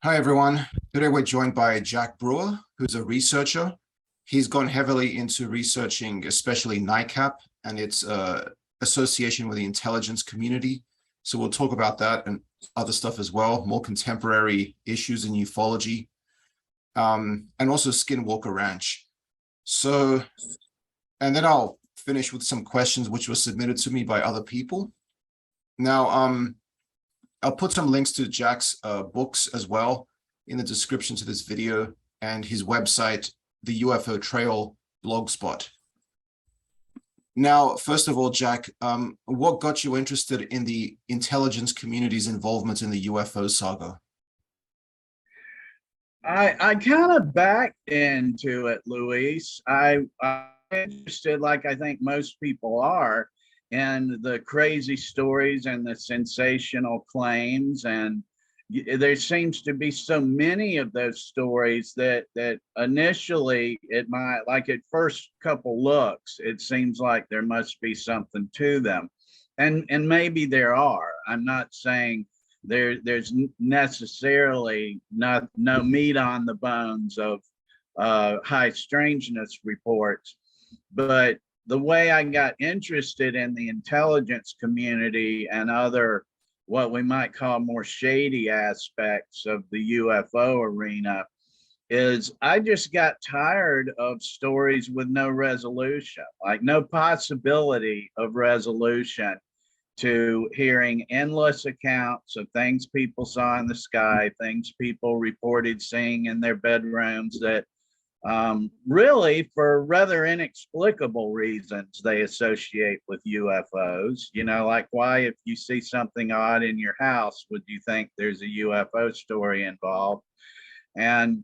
Hi, everyone. Today we're joined by Jack Brewer, who's a researcher. He's gone heavily into researching, especially NICAP and its association with the intelligence community. So we'll talk about that and other stuff as well, more contemporary issues in ufology, and also Skinwalker Ranch. So, and then I'll finish with some questions which were submitted to me by other people. Now, I'll put some links to Jack's books as well in the description to this video and his website, the UFO Trail blogspot. Now, first of all, Jack, what got you interested in the intelligence community's involvement in the UFO saga? I kind of backed into it, Luis. I'm interested, like I think most people are, in the crazy stories and the sensational claims. And there seems to be so many of those stories that initially it might, like at first couple looks, it seems like there must be something to them. And maybe there are. I'm not saying there's necessarily no meat on the bones of high strangeness reports, but the way I got interested in the intelligence community and other what we might call more shady aspects of the UFO arena is I just got tired of stories with no resolution, like no possibility of resolution, to hearing endless accounts of things people saw in the sky, things people reported seeing in their bedrooms that really, for rather inexplicable reasons, they associate with UFOs. You know, like why, if you see something odd in your house, would you think there's a UFO story involved? And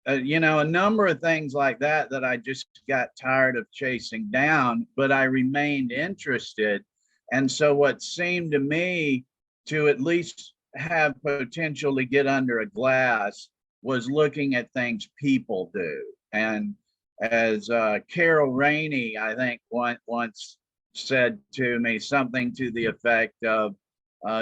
you know, a number of things like that I just got tired of chasing down, but I remained interested. And so what seemed to me to at least have potential to get under a glass was looking at things people do. And as Carol Rainey, I think, once said to me something to the effect of,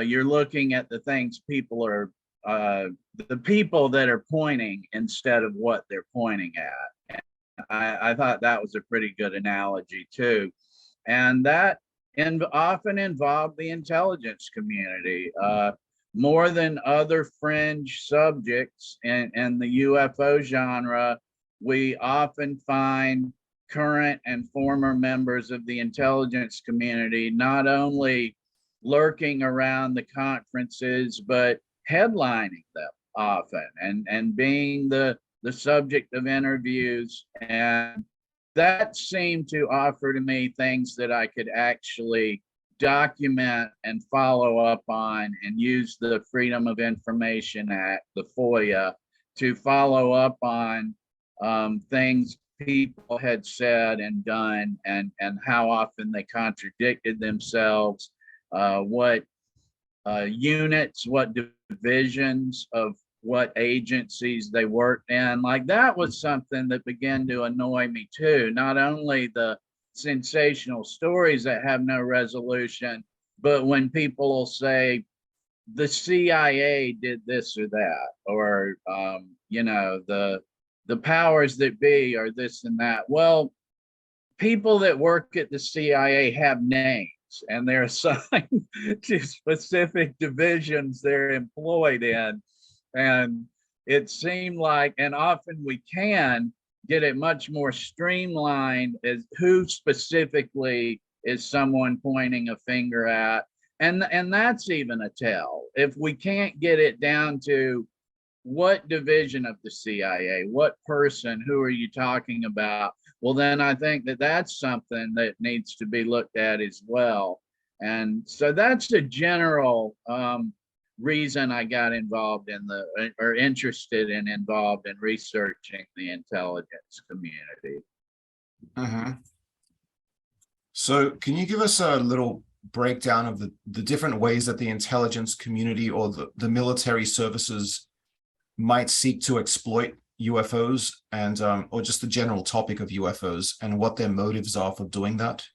you're looking at the things people are, the people that are pointing instead of what they're pointing at. And I thought that was a pretty good analogy too. And that often involved the intelligence community. More than other fringe subjects in the UFO genre, we often find current and former members of the intelligence community not only lurking around the conferences, but headlining them often and being the subject of interviews. And that seemed to offer to me things that I could actually document and follow up on and use the Freedom of Information Act, the FOIA, to follow up on things people had said and done, and how often they contradicted themselves, what units, what divisions of what agencies they worked in. Like that was something that began to annoy me too. Not only the sensational stories that have no resolution, but when people will say the CIA did this or that, or you know, the powers that be are this and that. Well, people that work at the CIA have names and they're assigned to specific divisions they're employed in. And it seemed like, and often we can get it much more streamlined as who specifically is someone pointing a finger at. And that's even a tell. If we can't get it down to what division of the CIA, what person, who are you talking about? Well, then I think that's something that needs to be looked at as well. And so that's a general reason I got involved in or interested and involved in researching the intelligence community. So can you give us a little breakdown of the different ways that the intelligence community or the military services might seek to exploit UFOs, and or just the general topic of UFOs and what their motives are for doing that?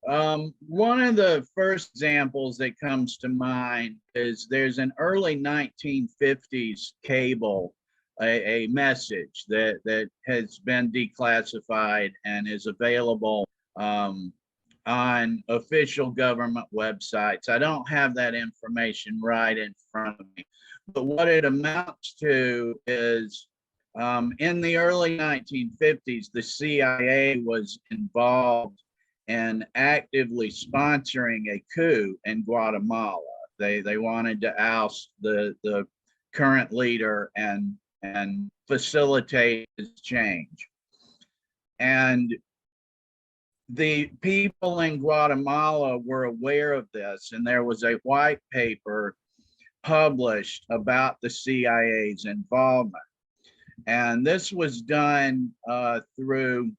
One of the first examples that comes to mind is there's an early 1950s cable, a message that has been declassified and is available on official government websites. I don't have that information right in front of me, but what it amounts to is in the early 1950s, the CIA was involved and actively sponsoring a coup in Guatemala. They wanted to oust the current leader and facilitate his change. And the people in Guatemala were aware of this, and there was a white paper published about the CIA's involvement. And this was done through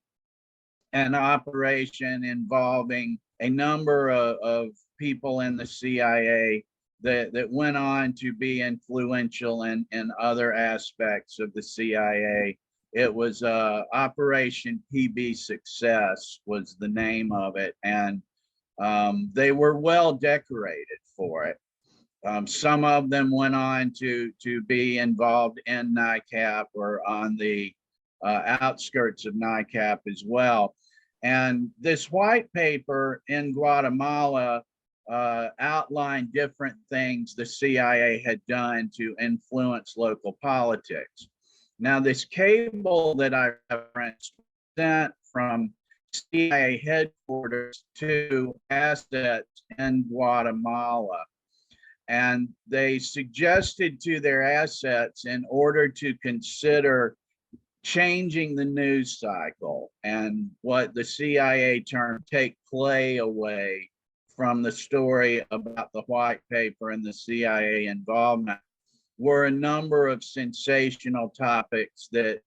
an operation involving a number of people in the CIA that went on to be influential in other aspects of the CIA. It was Operation PB Success was the name of it, and they were well decorated for it. Some of them went on to be involved in NICAP or on the outskirts of NICAP as well. And this white paper in Guatemala outlined different things the CIA had done to influence local politics. Now, this cable that I referenced was sent from CIA headquarters to assets in Guatemala. And they suggested to their assets in order to consider changing the news cycle and what the CIA termed take play away from the story about the white paper and the CIA involvement were a number of sensational topics that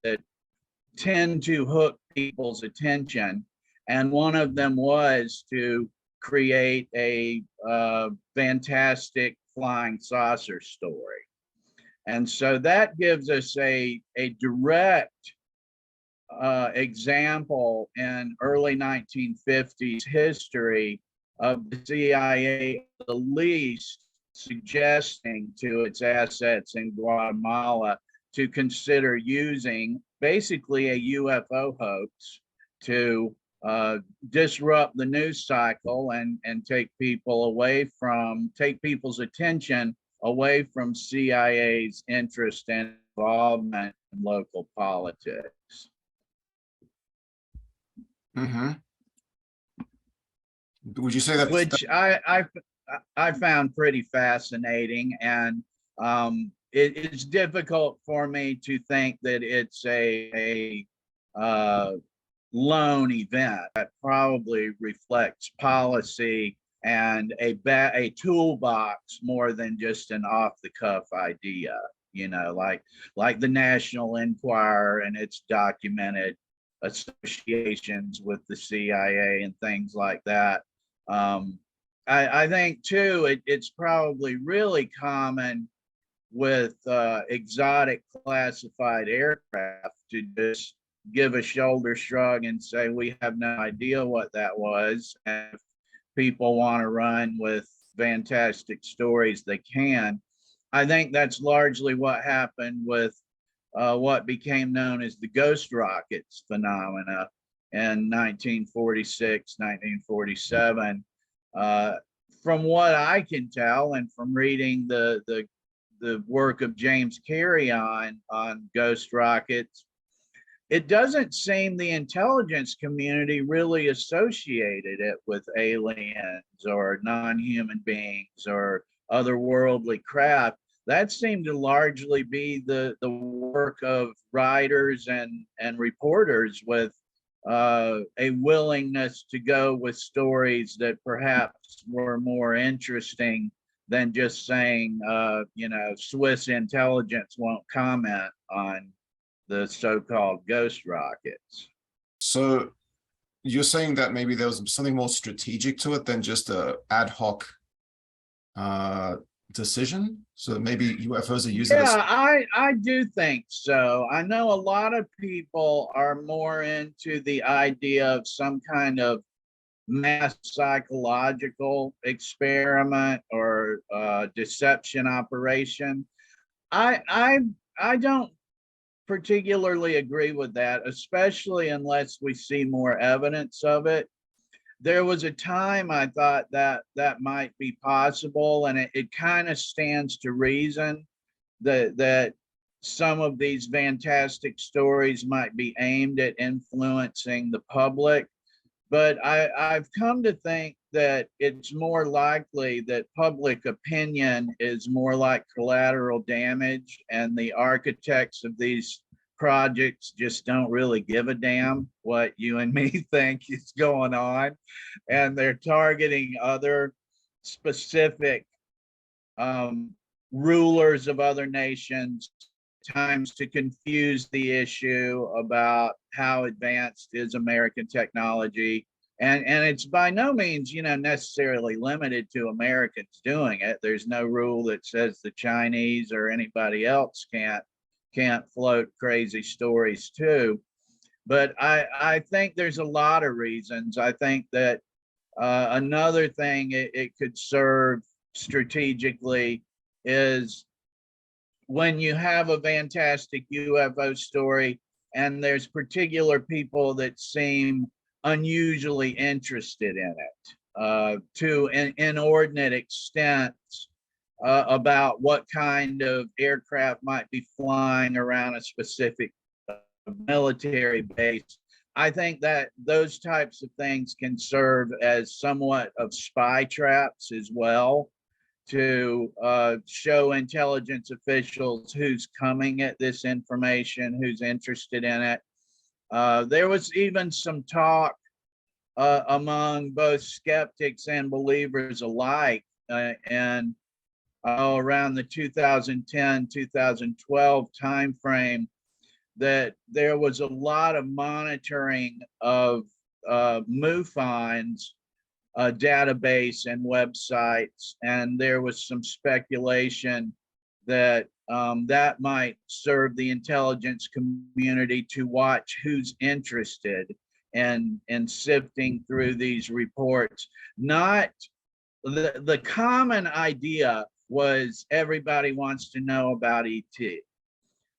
tend to hook people's attention. And one of them was to create a fantastic flying saucer story. And so that gives us a direct example in early 1950s history of the CIA at least suggesting to its assets in Guatemala to consider using basically a UFO hoax to disrupt the news cycle and take people's attention away from CIA's interest and involvement in local politics. Mm-hmm. Would you say that? Which I found pretty fascinating, and it's difficult for me to think that it's a lone event. That probably reflects policy and a toolbox more than just an off-the-cuff idea. You know, like the National Enquirer and its documented associations with the CIA and things like that. I think too, it's probably really common with exotic classified aircraft to just give a shoulder shrug and say, we have no idea what that was. And if people want to run with fantastic stories, they can. I think that's largely what happened with what became known as the ghost rockets phenomena in 1946, 1947. From what I can tell, and from reading the work of James Carey on ghost rockets, it doesn't seem the intelligence community really associated it with aliens or non-human beings or otherworldly craft. That seemed to largely be the work of writers and reporters with a willingness to go with stories that perhaps were more interesting than just saying, Swiss intelligence won't comment on the so-called ghost rockets. So you're saying that maybe there was something more strategic to it than just a ad hoc decision? So maybe UFOs are used as... I do think so. I know a lot of people are more into the idea of some kind of mass psychological experiment or deception operation. I don't particularly agree with that, especially unless we see more evidence of it. There was a time I thought that that might be possible, and it kind of stands to reason that some of these fantastic stories might be aimed at influencing the public. But I've come to think that it's more likely that public opinion is more like collateral damage, and the architects of these projects just don't really give a damn what you and me think is going on. And they're targeting other specific um, rulers of other nations, times to confuse the issue about how advanced is American technology. And it's by no means, necessarily limited to Americans doing it. There's no rule that says the Chinese or anybody else can't float crazy stories too. But I think there's a lot of reasons. I think that another thing it could serve strategically is when you have a fantastic UFO story and there's particular people that seem unusually interested in it to an inordinate extent about what kind of aircraft might be flying around a specific military base. I think that those types of things can serve as somewhat of spy traps as well, to show intelligence officials who's coming at this information, who's interested in it. There was even some talk among both skeptics and believers alike, and around the 2010-2012 timeframe, that there was a lot of monitoring of MUFON's database and websites, and there was some speculation that that might serve the intelligence community to watch who's interested in sifting through these reports. Not the common idea was everybody wants to know about ET,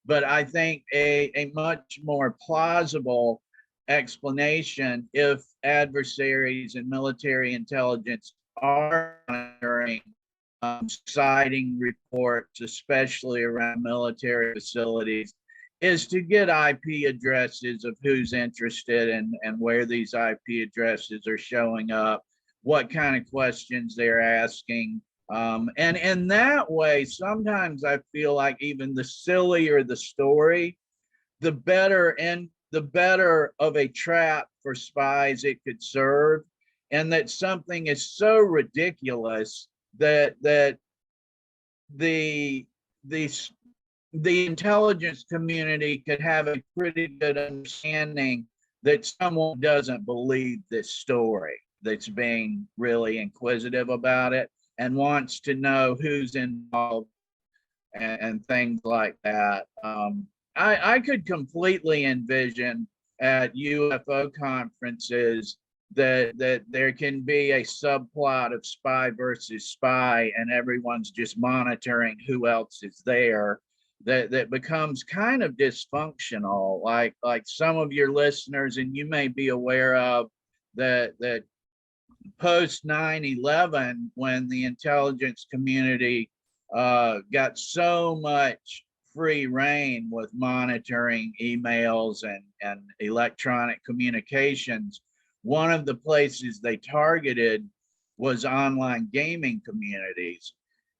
but I think a much more plausible explanation, if adversaries and military intelligence are monitoring sighting reports, especially around military facilities, is to get IP addresses of who's interested and where these IP addresses are showing up, what kind of questions they're asking. And in that way, sometimes I feel like even the sillier the story, the better of a trap for spies it could serve, and that something is so ridiculous that the intelligence community could have a pretty good understanding that someone doesn't believe this story, that's being really inquisitive about it and wants to know who's involved and things like that. I could completely envision at UFO conferences that there can be a subplot of spy versus spy, and everyone's just monitoring who else is there. That becomes kind of dysfunctional, like some of your listeners, and you may be aware of that post 9/11, when the intelligence community got so much free reign with monitoring emails and electronic communications, one of the places they targeted was online gaming communities.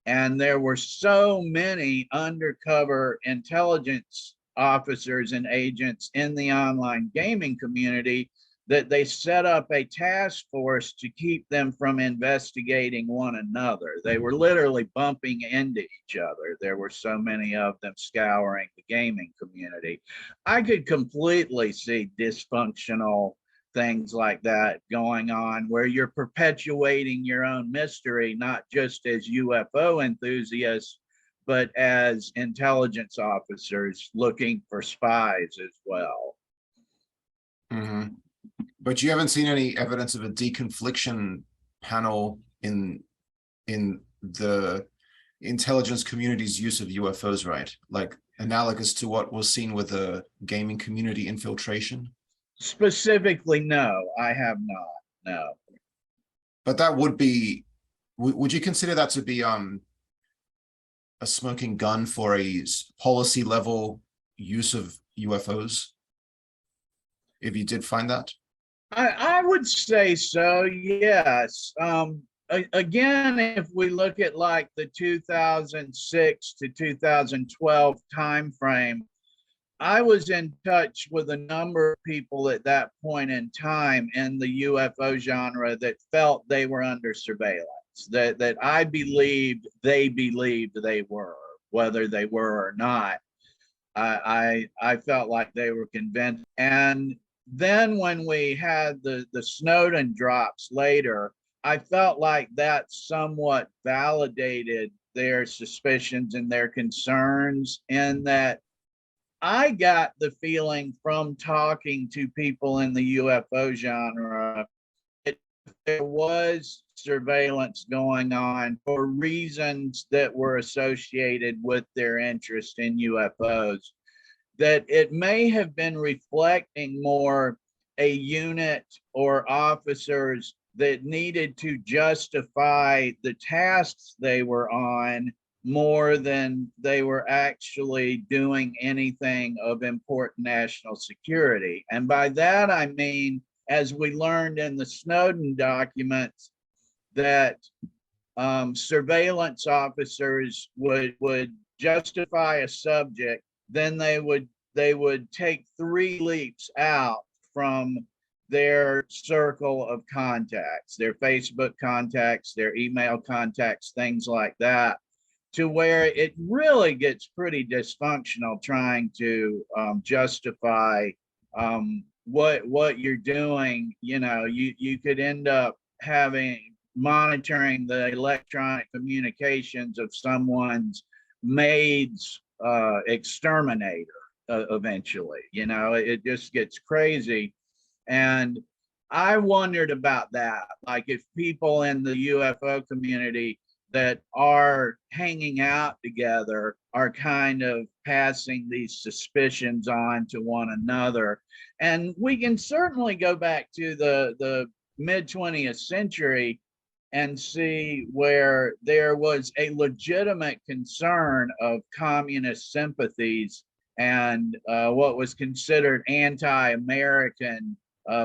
And there were so many undercover intelligence officers and agents in the online gaming community that they set up a task force to keep them from investigating one another. They were literally bumping into each other. There were so many of them scouring the gaming community. I could completely see dysfunctional things like that going on, where you're perpetuating your own mystery, not just as UFO enthusiasts, but as intelligence officers looking for spies as well. Mm-hmm. But you haven't seen any evidence of a deconfliction panel in the intelligence community's use of UFOs, right? Like analogous to what was seen with the gaming community infiltration. Specifically, no, I have not. No. But that would be, would you consider that to be a smoking gun for a policy level use of UFOs? If you did find that? I would say so, yes. Again, if we look at like the 2006 to 2012 timeframe, I was in touch with a number of people at that point in time in the UFO genre that felt they were under surveillance, that I believed they were, whether they were or not. I felt like they were convinced. And then when we had the Snowden drops later, I felt like that somewhat validated their suspicions and their concerns, and that I got the feeling from talking to people in the UFO genre that there was surveillance going on for reasons that were associated with their interest in UFOs, that it may have been reflecting more a unit or officers that needed to justify the tasks they were on more than they were actually doing anything of important national security. And by that, I mean, as we learned in the Snowden documents, that surveillance officers would justify a subject, then they would take 3 leaps out from their circle of contacts, their Facebook contacts, their email contacts, things like that, to where it really gets pretty dysfunctional trying to justify what you're doing. You know, you could end up monitoring the electronic communications of someone's maid's exterminator eventually. You know, it just gets crazy. And I wondered about that. Like, if people in the UFO community that are hanging out together are kind of passing these suspicions on to one another. And we can certainly go back to the mid 20th century and see where there was a legitimate concern of communist sympathies and what was considered anti-American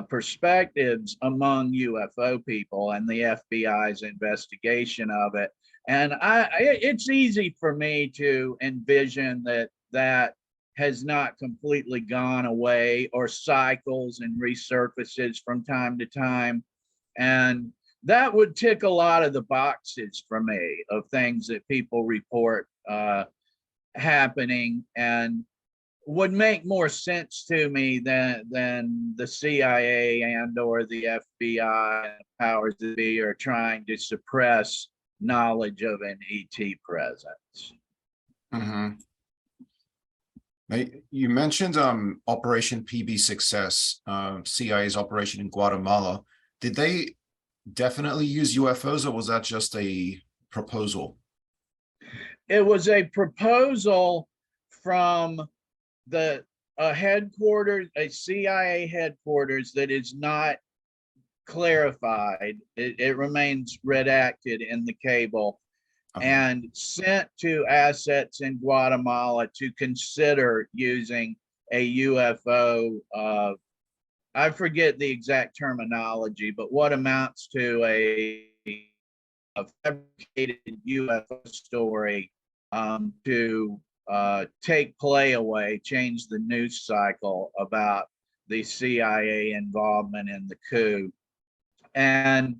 perspectives among UFO people, and the FBI's investigation of it. And it's easy for me to envision that has not completely gone away, or cycles and resurfaces from time to time. And that would tick a lot of the boxes for me of things that people report happening, and would make more sense to me than the CIA and or the FBI powers that be are trying to suppress knowledge of an ET presence. Mm-hmm. You mentioned Operation PB Success, CIA's operation in Guatemala. Did they definitely use UFOs, or was that just a proposal? It was a proposal from headquarters, a CIA headquarters that is not clarified. It remains redacted in the cable, and sent to assets in Guatemala to consider using a UFO. I forget the exact terminology, but what amounts to a fabricated UFO story to take play away, change the news cycle about the CIA involvement in the coup. And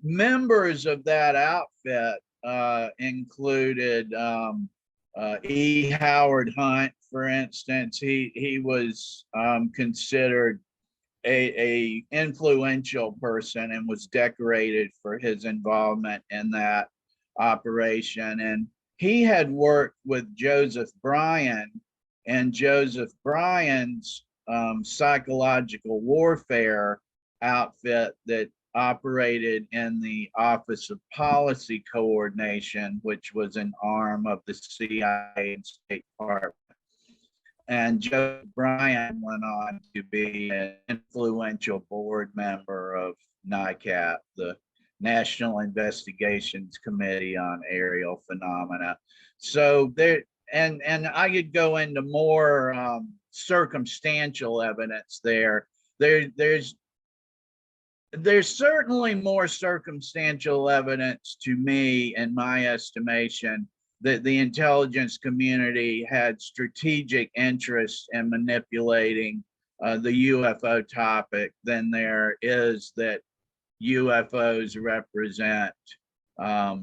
members of that outfit included E. Howard Hunt, for instance. He was considered a influential person and was decorated for his involvement in that operation. And he had worked with Joseph Bryan, and Joseph Bryan's psychological warfare outfit that operated in the Office of Policy Coordination, which was an arm of the CIA and State Department. And Joe Bryan went on to be an influential board member of NICAP, the National Investigations Committee on Aerial Phenomena. So there, and I could go into more circumstantial evidence there. There's certainly more circumstantial evidence to me, in my estimation, that the intelligence community had strategic interest in manipulating the UFO topic than there is that UFOs represent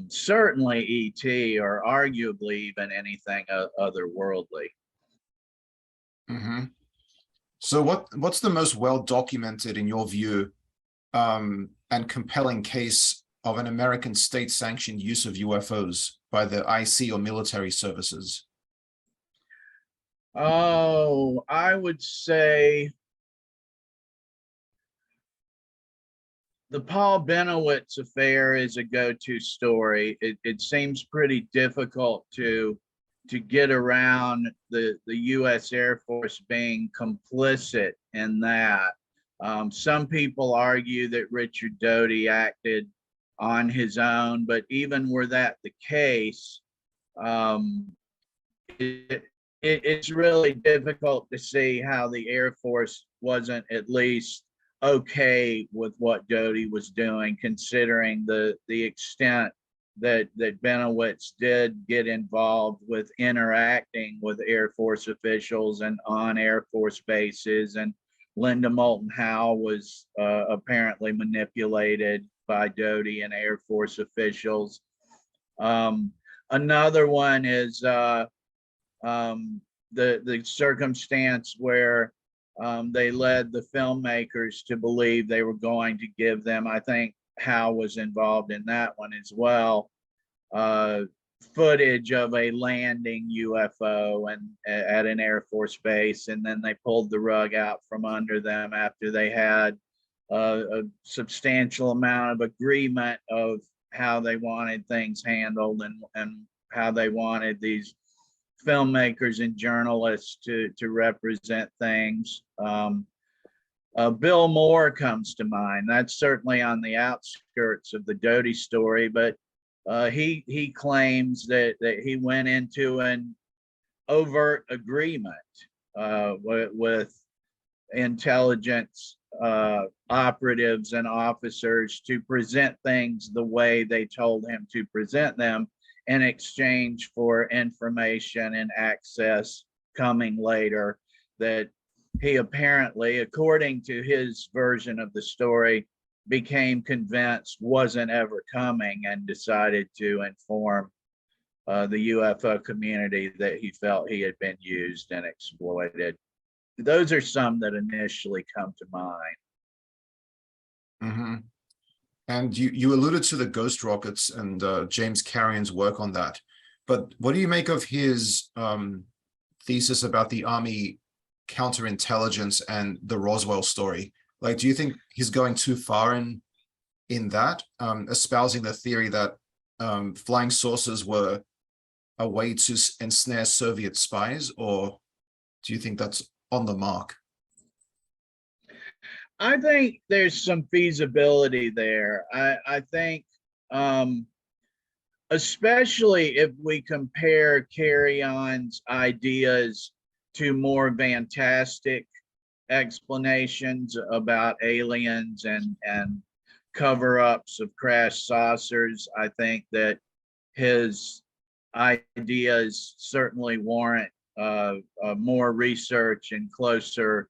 certainly ET or arguably even anything otherworldly. Mm-hmm. So what's the most well documented, in your view, and compelling case of an American state-sanctioned use of UFOs by the IC or military services? Oh, I would say the Paul Benowitz affair is a go-to story. It seems pretty difficult to get around the U.S. Air Force being complicit in that. Some people argue that Richard Doty acted on his own, but even were that the case, it's really difficult to see how the Air Force wasn't at least okay with what Doty was doing, considering the extent that Benowitz did get involved with interacting with Air Force officials and on Air Force bases. And Linda Moulton Howe was apparently manipulated by Doty and Air Force officials. Another one is the circumstance where they led the filmmakers to believe they were going to give them, I think Howe was involved in that one as well, footage of a landing UFO and at an Air Force base, and then they pulled the rug out from under them after they had a substantial amount of agreement of how they wanted things handled and how they wanted these filmmakers and journalists to represent things. Bill Moore comes to mind. That's certainly on the outskirts of the Doty story, but he claims that he went into an overt agreement with intelligence operatives and officers to present things the way they told him to present them in exchange for information and access coming later that he apparently, according to his version of the story, became convinced wasn't ever coming and decided to inform the UFO community that he felt he had been used and exploited. Those are some that initially come to mind. Mm-hmm. And you alluded to the ghost rockets and James Carrion's work on that. But what do you make of his thesis about the Army counterintelligence and the Roswell story? Like, do you think he's going too far in that, espousing the theory that flying saucers were a way to ensnare Soviet spies, or do you think that's on the mark? I think there's some feasibility there. I think, especially if we compare Carrion's ideas to more fantastic explanations about aliens and cover-ups of crashed saucers, I think that his ideas certainly warrant more research and closer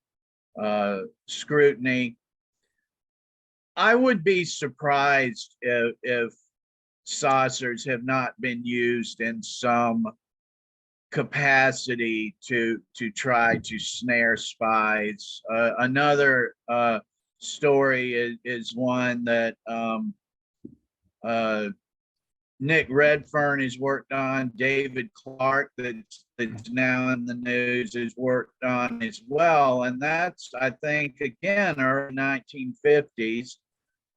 scrutiny. I would be surprised if saucers have not been used in some capacity to try to snare spies. Another story is one that Nick Redfern has worked on. David Clark, that's now in the news, has worked on as well. And that's, I think, again, early 1950s.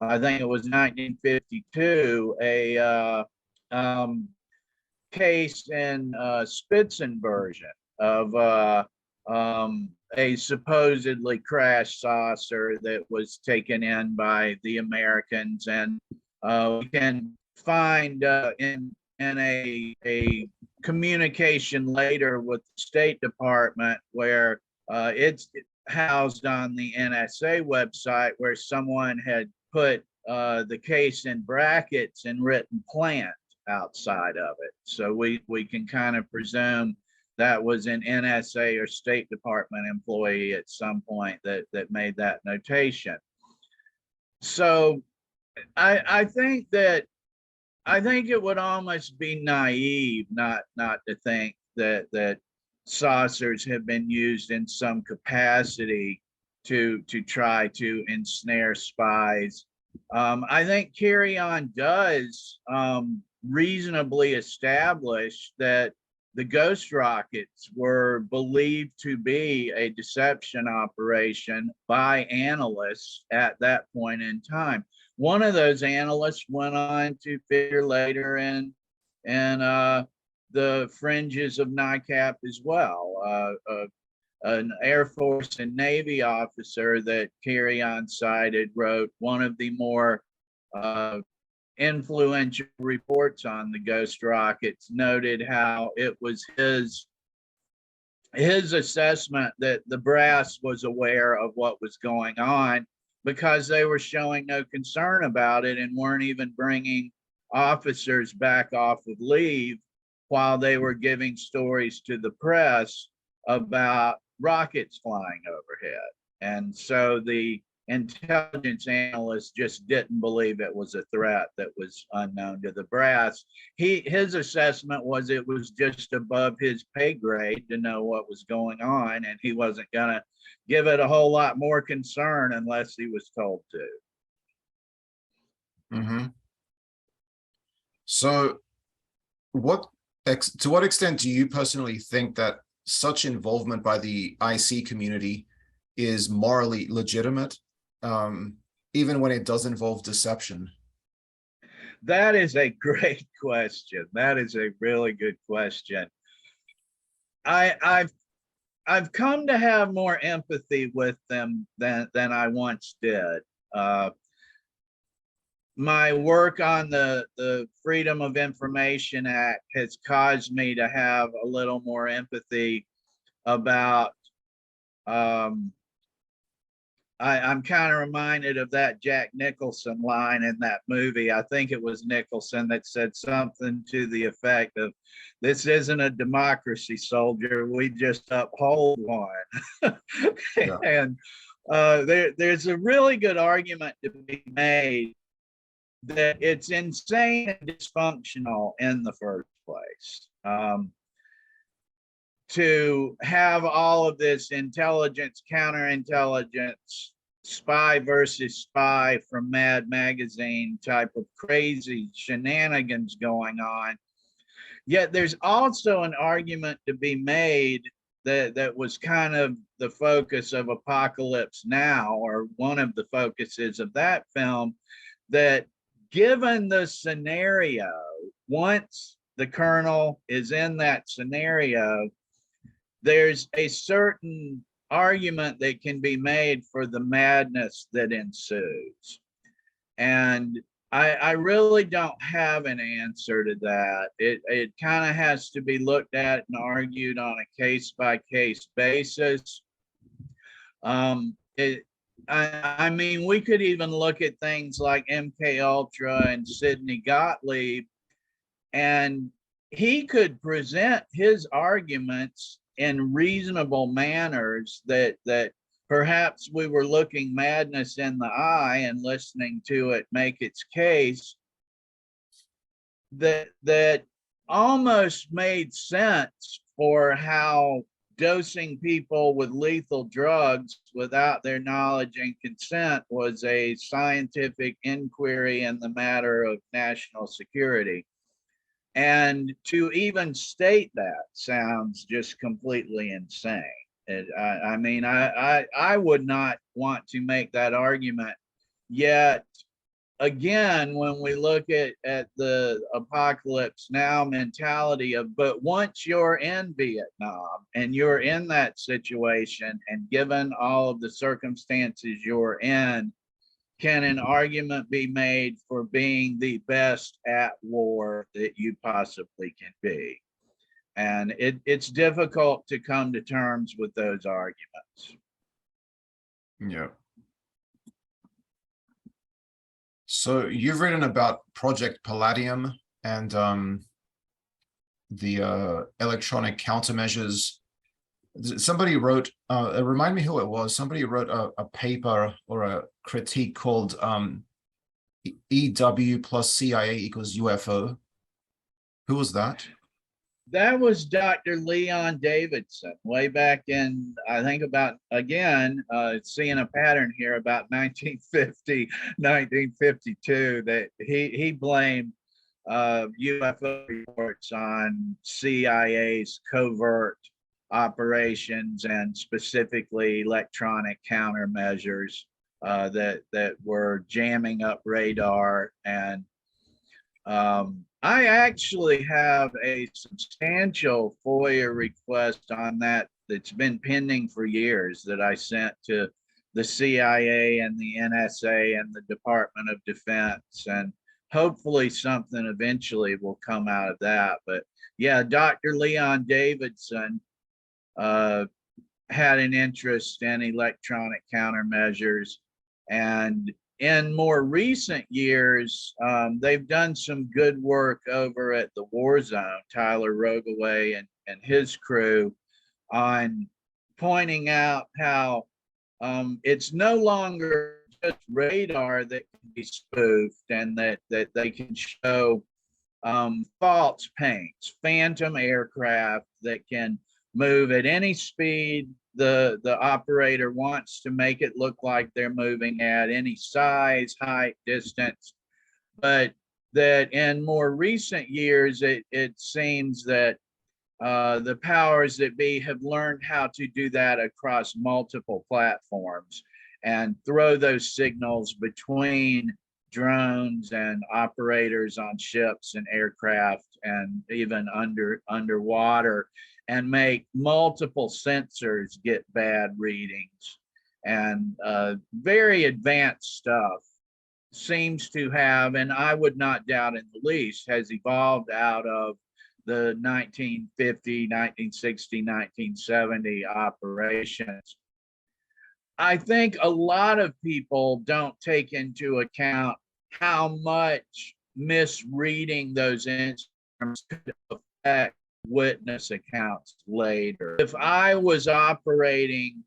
I think it was 1952, a case in Spitzenbergen of a supposedly crashed saucer that was taken in by the Americans. And we can find in a communication later with the State Department where it's housed on the NSA website, where someone had put the case in brackets and written plant outside of it. So we can kind of presume that was an NSA or State Department employee at some point that made that notation. So I think it would almost be naive not to think that saucers have been used in some capacity to try to ensnare spies. I think Carry On does reasonably establish that the ghost rockets were believed to be a deception operation by analysts at that point in time. One of those analysts went on to figure later in the fringes of NICAP as well. An Air Force and Navy officer that Carry On cited wrote one of the more influential reports on the ghost rockets, noted how it was his assessment that the brass was aware of what was going on because they were showing no concern about it and weren't even bringing officers back off of leave while they were giving stories to the press about rockets flying overhead. And so the intelligence analysts just didn't believe it was a threat that was unknown to the brass. His assessment was it was just above his pay grade to know what was going on, and he wasn't going to give it a whole lot more concern unless he was told to. Mm-hmm. So to what extent do you personally think that such involvement by the IC community is morally legitimate, even when it does involve deception? That is a great question. That is a really good question. I've come to have more empathy with them than I once did. My work on the Freedom of Information Act has caused me to have a little more empathy about I'm kind of reminded of that Jack Nicholson line in that movie. I think it was Nicholson that said something to the effect of, "This isn't a democracy, soldier. We just uphold one." Yeah. And there's a really good argument to be made that it's insane and dysfunctional in the first place. To have all of this intelligence, counterintelligence, spy versus spy from Mad Magazine type of crazy shenanigans going on. Yet there's also an argument to be made that was kind of the focus of Apocalypse Now, or one of the focuses of that film, that given the scenario, once the colonel is in that scenario, there's a certain argument that can be made for the madness that ensues. And I really don't have an answer to that. It kind of has to be looked at and argued on a case-by-case basis. I mean, we could even look at things like MK Ultra and Sidney Gottlieb, and he could present his arguments in reasonable manners that perhaps we were looking madness in the eye and listening to it make its case, that almost made sense for how dosing people with lethal drugs without their knowledge and consent was a scientific inquiry in the matter of national security. And to even state that sounds just completely insane. I mean, I would not want to make that argument. Yet again, when we look at the apocalypse now mentality of, but once you're in Vietnam and you're in that situation, and given all of the circumstances you're in, can an argument be made for being the best at war that you possibly can be? And it's difficult to come to terms with those arguments. Yeah. So you've written about Project Palladium and the electronic countermeasures. Somebody wrote, remind me who it was. Somebody wrote a paper or a critique called EW plus CIA equals UFO. Who was that? That was Dr. Leon Davidson way back in, I think about, again, seeing a pattern here, about 1950, 1952, that he blamed UFO reports on CIA's covert operations, and specifically electronic countermeasures that were jamming up radar. And I actually have a substantial FOIA request on that that's been pending for years, that I sent to the CIA and the NSA and the Department of Defense, and hopefully something eventually will come out of that. But yeah, Dr. Leon Davidson had an interest in electronic countermeasures, and in more recent years, they've done some good work over at the War Zone, Tyler Rogaway and his crew, on pointing out how it's no longer just radar that can be spoofed, and that they can show false paints, phantom aircraft that can move at any speed the operator wants to make it look like they're moving at, any size, height, distance. But that in more recent years, it seems that the powers that be have learned how to do that across multiple platforms, and throw those signals between drones and operators on ships and aircraft, and even underwater, and make multiple sensors get bad readings. And very advanced stuff seems to have, and I would not doubt in the least, has evolved out of the 1950, 1960, 1970 operations. I think a lot of people don't take into account how much misreading those instruments could affect witness accounts later. If I was operating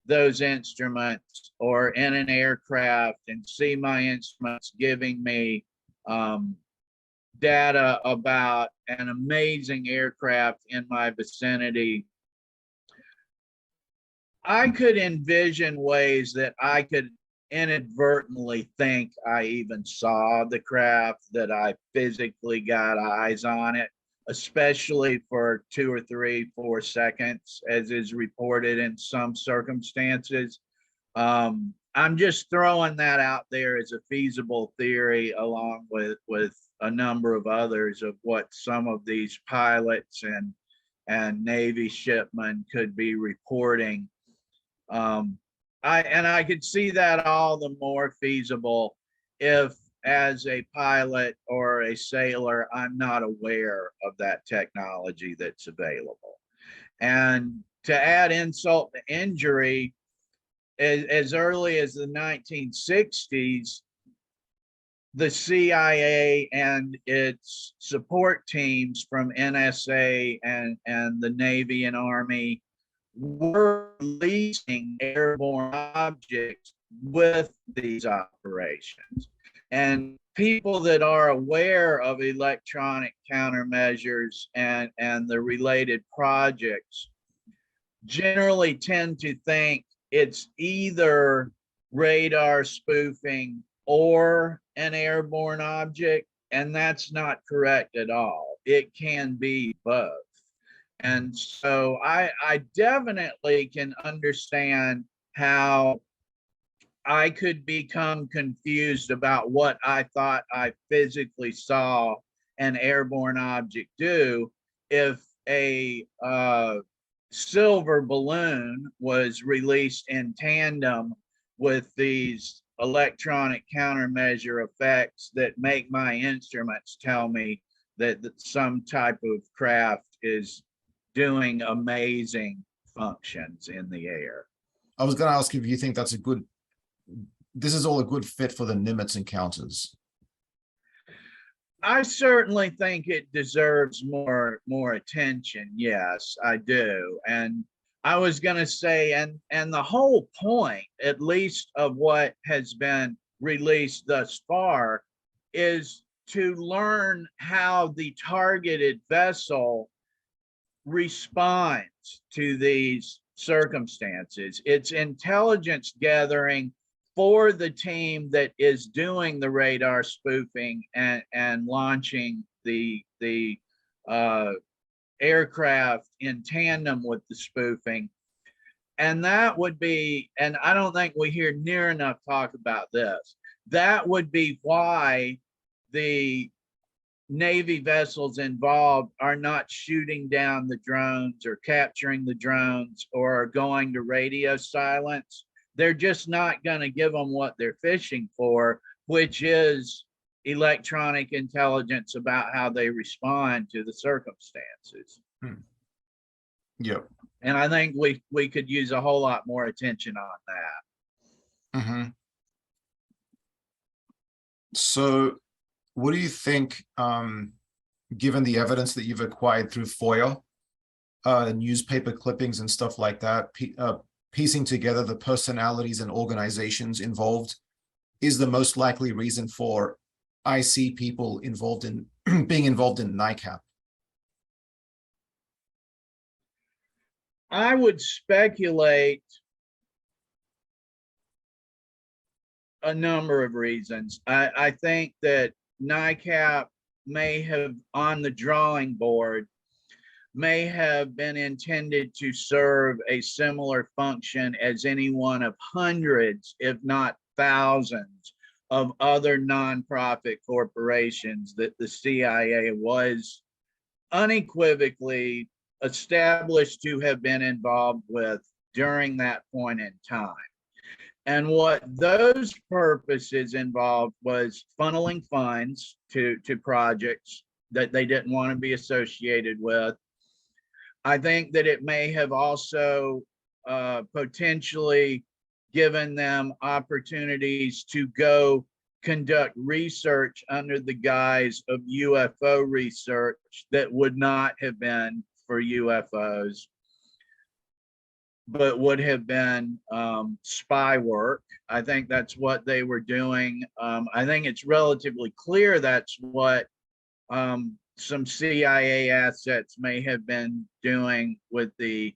those instruments or in an aircraft and see my instruments giving me data about an amazing aircraft in my vicinity, I could envision ways that I could inadvertently think I even saw the craft, that I physically got eyes on it, especially for 2 or 3, 4 seconds, as is reported in some circumstances. I'm just throwing that out there as a feasible theory, along with a number of others, of what some of these pilots and Navy shipmen could be reporting. I could see that all the more feasible if, as a pilot or a sailor, I'm not aware of that technology that's available. And to add insult to injury, as early as the 1960s, the CIA and its support teams from NSA and the Navy and Army were releasing airborne objects with these operations. And people that are aware of electronic countermeasures and the related projects generally tend to think it's either radar spoofing or an airborne object, and that's not correct at all. it can be both. And so I definitely can understand how I could become confused about what I thought I physically saw an airborne object do if a silver balloon was released in tandem with these electronic countermeasure effects that make my instruments tell me that some type of craft is doing amazing functions in the air. I was going to ask if you think this is all a good fit for the Nimitz encounters. I certainly think it deserves more attention. Yes, I do. And I was going to say, and the whole point, at least of what has been released thus far, is to learn how the targeted vessel responds to these circumstances. It's intelligence gathering for the team that is doing the radar spoofing and launching the aircraft in tandem with the spoofing. And that would be, and I don't think we hear near enough talk about this, that would be why the Navy vessels involved are not shooting down the drones or capturing the drones or going to radio silence. They're just not going to give them what they're fishing for, which is electronic intelligence about how they respond to the circumstances. Yep. And I think we could use a whole lot more attention on that. Mm-hmm. So what do you think, given the evidence that you've acquired through FOIA, newspaper clippings and stuff like that, piecing together the personalities and organizations involved is the most likely reason for IC people involved in being involved in NICAP? I would speculate a number of reasons. I think that NICAP may have, on the drawing board, may have been intended to serve a similar function as any one of hundreds, if not thousands, of other nonprofit corporations that the CIA was unequivocally established to have been involved with during that point in time. And what those purposes involved was funneling funds to projects that they didn't want to be associated with. I think that it may have also potentially given them opportunities to go conduct research under the guise of UFO research that would not have been for UFOs, but would have been spy work. I think that's what they were doing. I think it's relatively clear that's what some CIA assets may have been doing with the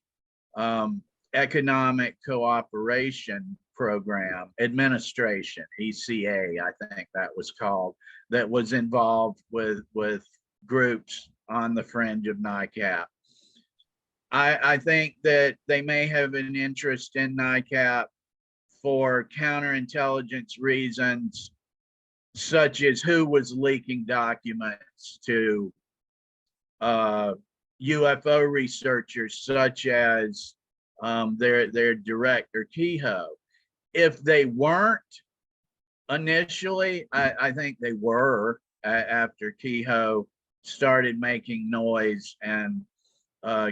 Economic Cooperation Program Administration, ECA, I think that was called, that was involved with groups on the fringe of NICAP. I think that they may have an interest in NICAP for counterintelligence reasons, such as who was leaking documents to UFO researchers, such as their director, Kehoe. If they weren't initially, I think they were after Kehoe started making noise and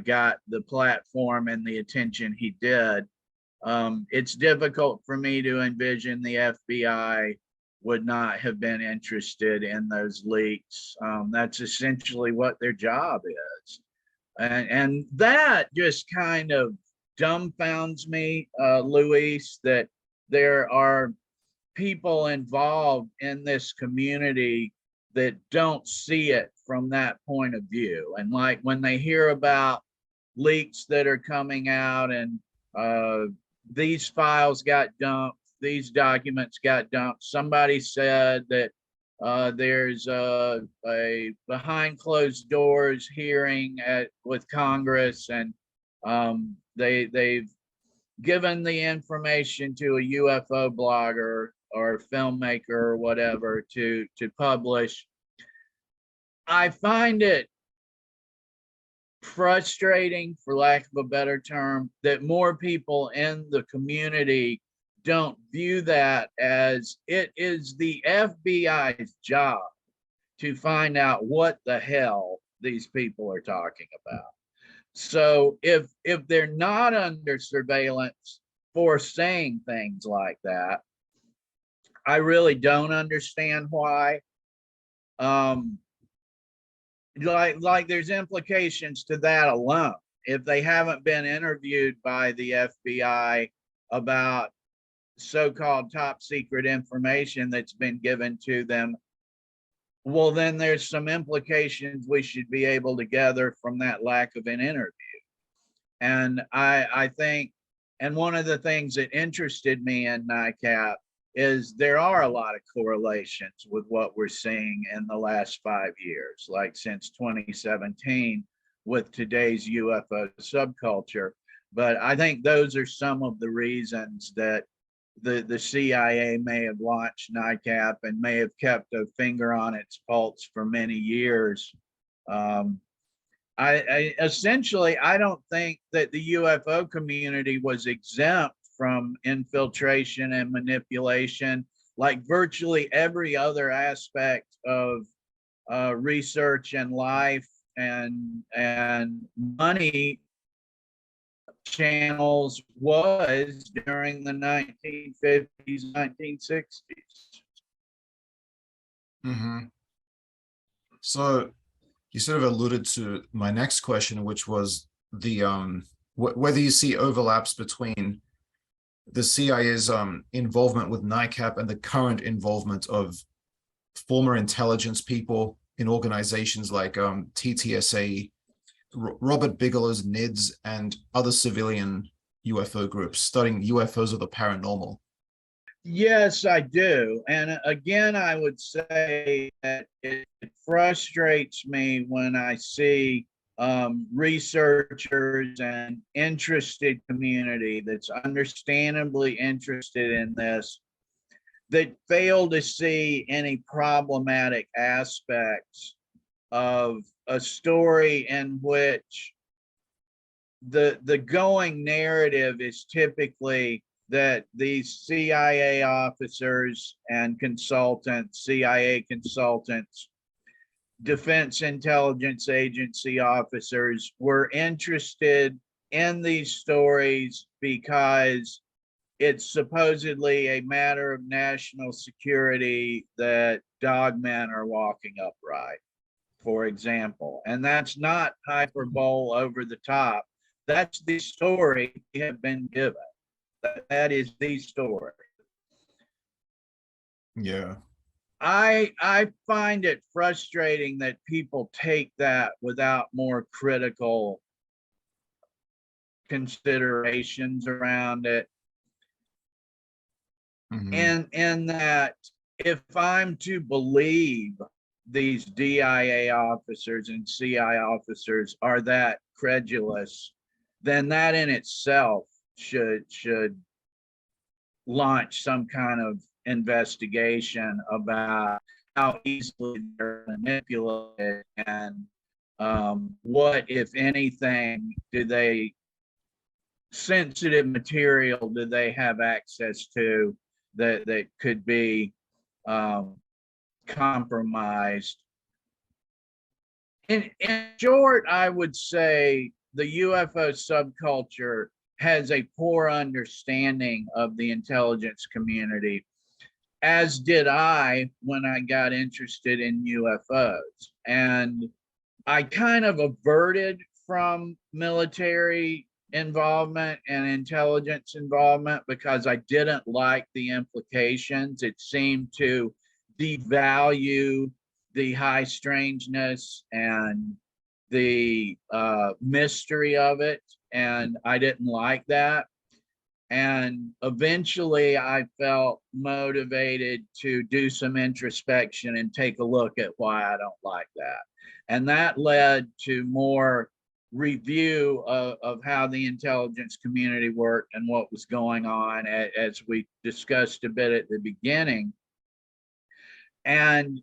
got the platform and the attention he did. It's difficult for me to envision the FBI would not have been interested in those leaks. That's essentially what their job is. And that just kind of dumbfounds me, Luis, that there are people involved in this community that don't see it from that point of view. And like when they hear about leaks that are coming out and these files got dumped, these documents got dumped, somebody said that There's a behind closed doors hearing with Congress, and they've given the information to a UFO blogger or filmmaker or whatever to publish. I find it frustrating, for lack of a better term, that more people in the community don't view that as it is the FBI's job to find out what the hell these people are talking about. So if they're not under surveillance for saying things like that, I really don't understand why. Like there's implications to that alone. If they haven't been interviewed by the FBI about so-called top secret information that's been given to them, well, then there's some implications we should be able to gather from that lack of an interview. And I think, and one of the things that interested me in NICAP is there are a lot of correlations with what we're seeing in the last 5 years, like since 2017 with today's UFO subculture. But I think those are some of the reasons that the CIA may have launched NICAP and may have kept a finger on its pulse for many years. I essentially, I don't think that the UFO community was exempt from infiltration and manipulation, like virtually every other aspect of research and life and money channels was during the 1950s, 1960s. Mm-hmm. So you sort of alluded to my next question, which was the whether you see overlaps between the CIA's involvement with NICAP and the current involvement of former intelligence people in organizations like TTSA, Robert Bigelow's NIDS, and other civilian UFO groups studying UFOs or the paranormal. Yes, I do. And again, I would say that it frustrates me when I see researchers and interested community that's understandably interested in this that fail to see any problematic aspects of a story in which the going narrative is typically that these CIA officers and consultants, CIA consultants, Defense Intelligence Agency officers were interested in these stories because it's supposedly a matter of national security that dogmen are walking upright, for example. And that's not hyperbole over the top. That's the story we have been given. That is the story. Yeah. I find it frustrating that people take that without more critical considerations around it. Mm-hmm. And that if I'm to believe these DIA officers and CI officers are that credulous, then that in itself should launch some kind of investigation about how easily they're manipulated and what, if anything, sensitive material do they have access to that could be compromised. In short, I would say the UFO subculture has a poor understanding of the intelligence community, as did I when I got interested in UFOs. And I kind of averted from military involvement and intelligence involvement because I didn't like the implications. It seemed to devalue the high strangeness and the mystery of it, and I didn't like that. And eventually I felt motivated to do some introspection and take a look at why I don't like that. And that led to more review of how the intelligence community worked and what was going on, as we discussed a bit at the beginning. And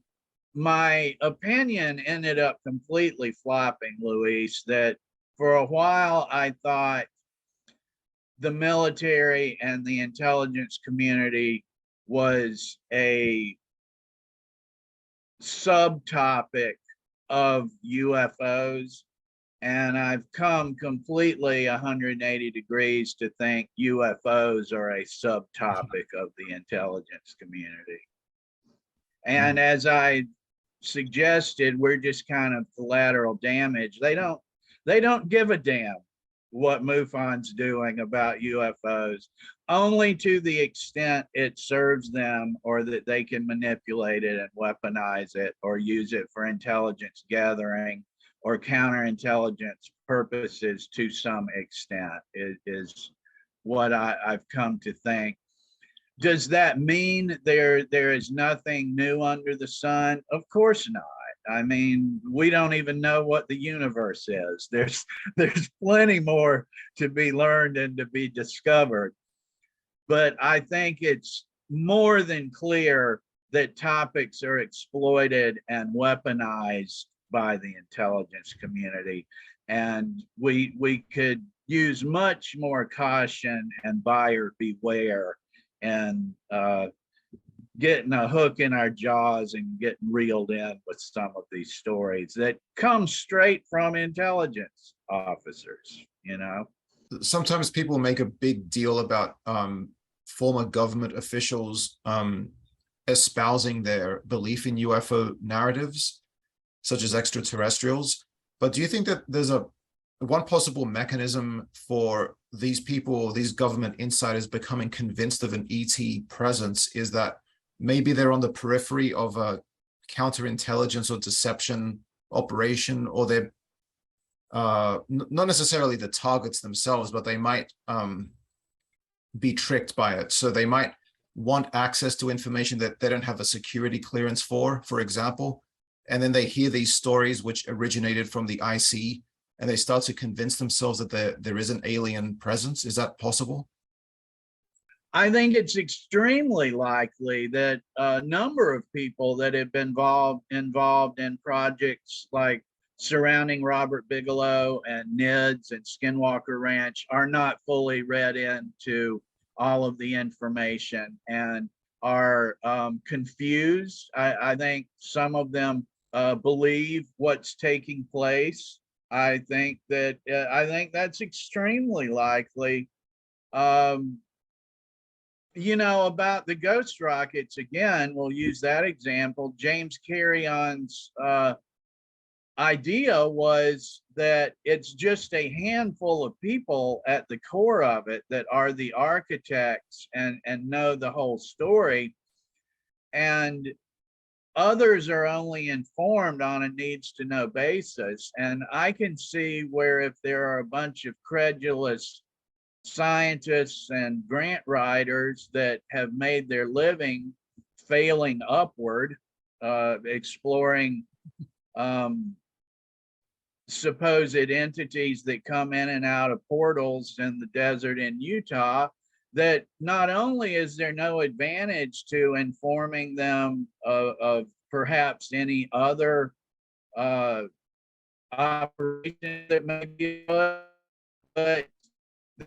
my opinion ended up completely flopping, Luis, that for a while I thought the military and the intelligence community was a subtopic of UFOs. And I've come completely 180 degrees to think UFOs are a subtopic of the intelligence community. And as I suggested, we're just kind of collateral damage. They don't give a damn what MUFON's doing about UFOs, only to the extent it serves them, or that they can manipulate it and weaponize it or use it for intelligence gathering or counterintelligence purposes to some extent, is what I've come to think. Does that mean there is nothing new under the sun? Of course not. I mean, we don't even know what the universe is. There's plenty more to be learned and to be discovered. But I think it's more than clear that topics are exploited and weaponized by the intelligence community. And we could use much more caution and buyer beware, and getting a hook in our jaws and getting reeled in with some of these stories that come straight from intelligence officers, you know? Sometimes people make a big deal about former government officials espousing their belief in UFO narratives, such as extraterrestrials. But do you think that there's one possible mechanism for these people, these government insiders, becoming convinced of an ET presence is that maybe they're on the periphery of a counterintelligence or deception operation, or they're not necessarily the targets themselves, but they might be tricked by it. So they might want access to information that they don't have a security clearance for example, and then they hear these stories which originated from the IC, and they start to convince themselves that there is an alien presence. Is that possible? I think it's extremely likely that a number of people that have been involved in projects like surrounding Robert Bigelow and NIDS and Skinwalker Ranch are not fully read into all of the information and are confused. I think some of them believe what's taking place. I think that's extremely likely. You know, about the ghost rockets, again, we'll use that example. James Carrion's idea was that it's just a handful of people at the core of it that are the architects and know the whole story, and others are only informed on a needs to know basis. And I can see where if there are a bunch of credulous scientists and grant writers that have made their living failing upward, exploring supposed entities that come in and out of portals in the desert in Utah, that not only is there no advantage to informing them of perhaps any other operation that may be, but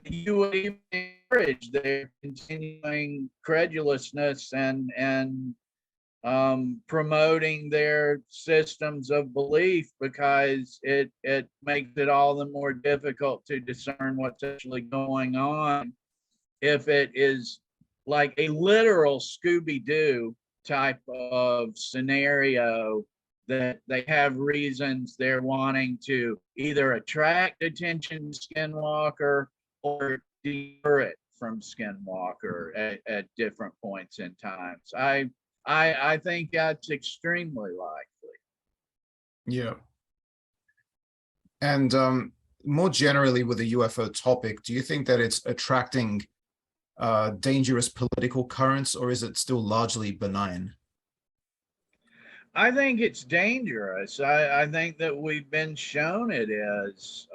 you would even encourage their continuing credulousness and promoting their systems of belief, because it makes it all the more difficult to discern what's actually going on if it is like a literal Scooby-Doo type of scenario, that they have reasons they're wanting to either attract attention to Skinwalker or deter it from Skinwalker at different points in times. I think that's extremely likely. Yeah. And more generally with the UFO topic, do you think that it's attracting dangerous political currents, or is it still largely benign? I think it's dangerous. I think that we've been shown it is.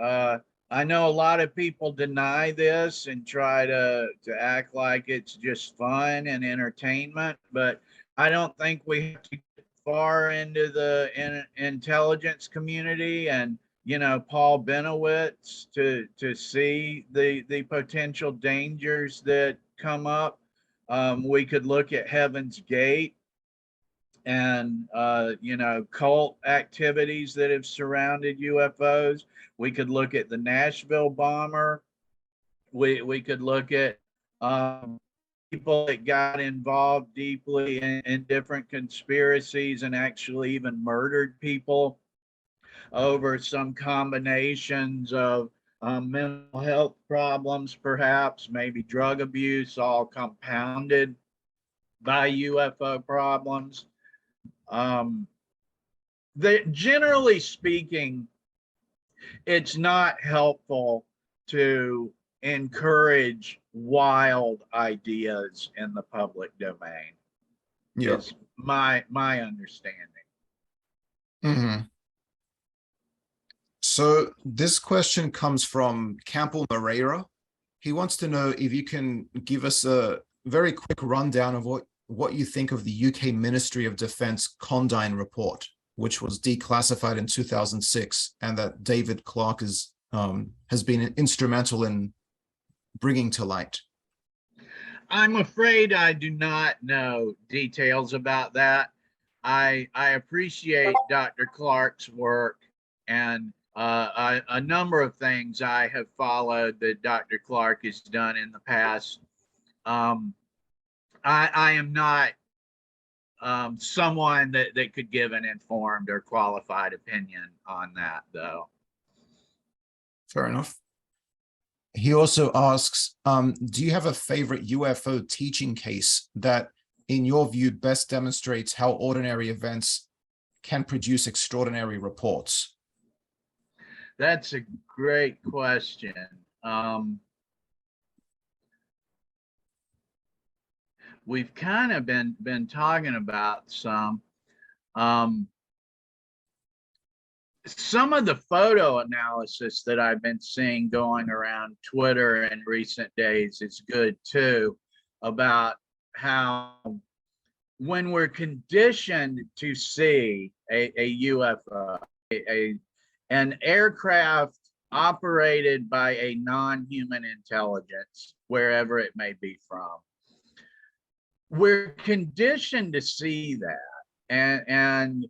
I know a lot of people deny this and try to act like it's just fun and entertainment, but I don't think we have to get far into the intelligence community and Paul Benowitz to see the potential dangers that come up. We could look at Heaven's Gate and cult activities that have surrounded UFOs. We could look at the Nashville bomber. We could look at people that got involved deeply in different conspiracies and actually even murdered people over some combinations of mental health problems, perhaps maybe drug abuse, all compounded by UFO problems. Generally speaking, it's not helpful to encourage wild ideas in the public domain. Yeah. Is my understanding. Mm-hmm. So this question comes from Campbell Moreira. He wants to know if you can give us a very quick rundown of what you think of the UK Ministry of Defence Condign report, which was declassified in 2006, and that David Clarke has been instrumental in bringing to light. I'm afraid I do not know details about that. I appreciate Dr. Clarke's work, and a number of things I have followed that Dr. Clarke has done in the past. I am not someone that could give an informed or qualified opinion on that, though. Fair enough. He also asks, do you have a favorite UFO teaching case that, in your view, best demonstrates how ordinary events can produce extraordinary reports? That's a great question. We've kind of been talking about some of the photo analysis that I've been seeing going around Twitter in recent days is good too, about how when we're conditioned to see a UFO, an aircraft operated by a non-human intelligence, wherever it may be from, we're conditioned to see that, and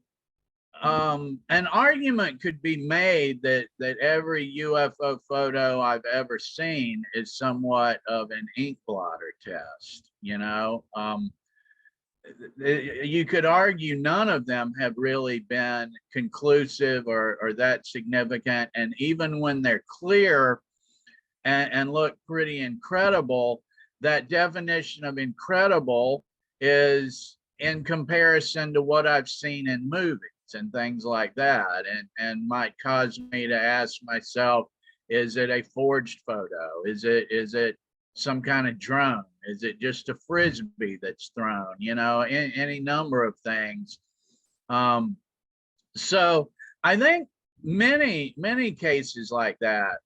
an argument could be made that every UFO photo I've ever seen is somewhat of an ink blotter test. You could argue none of them have really been conclusive or that significant, and even when they're clear and look pretty incredible, that definition of incredible is in comparison to what I've seen in movies and things like that, and might cause me to ask myself, is it a forged photo? Is it some kind of drone? Is it just a frisbee that's thrown? Any number of things. So I think many cases like that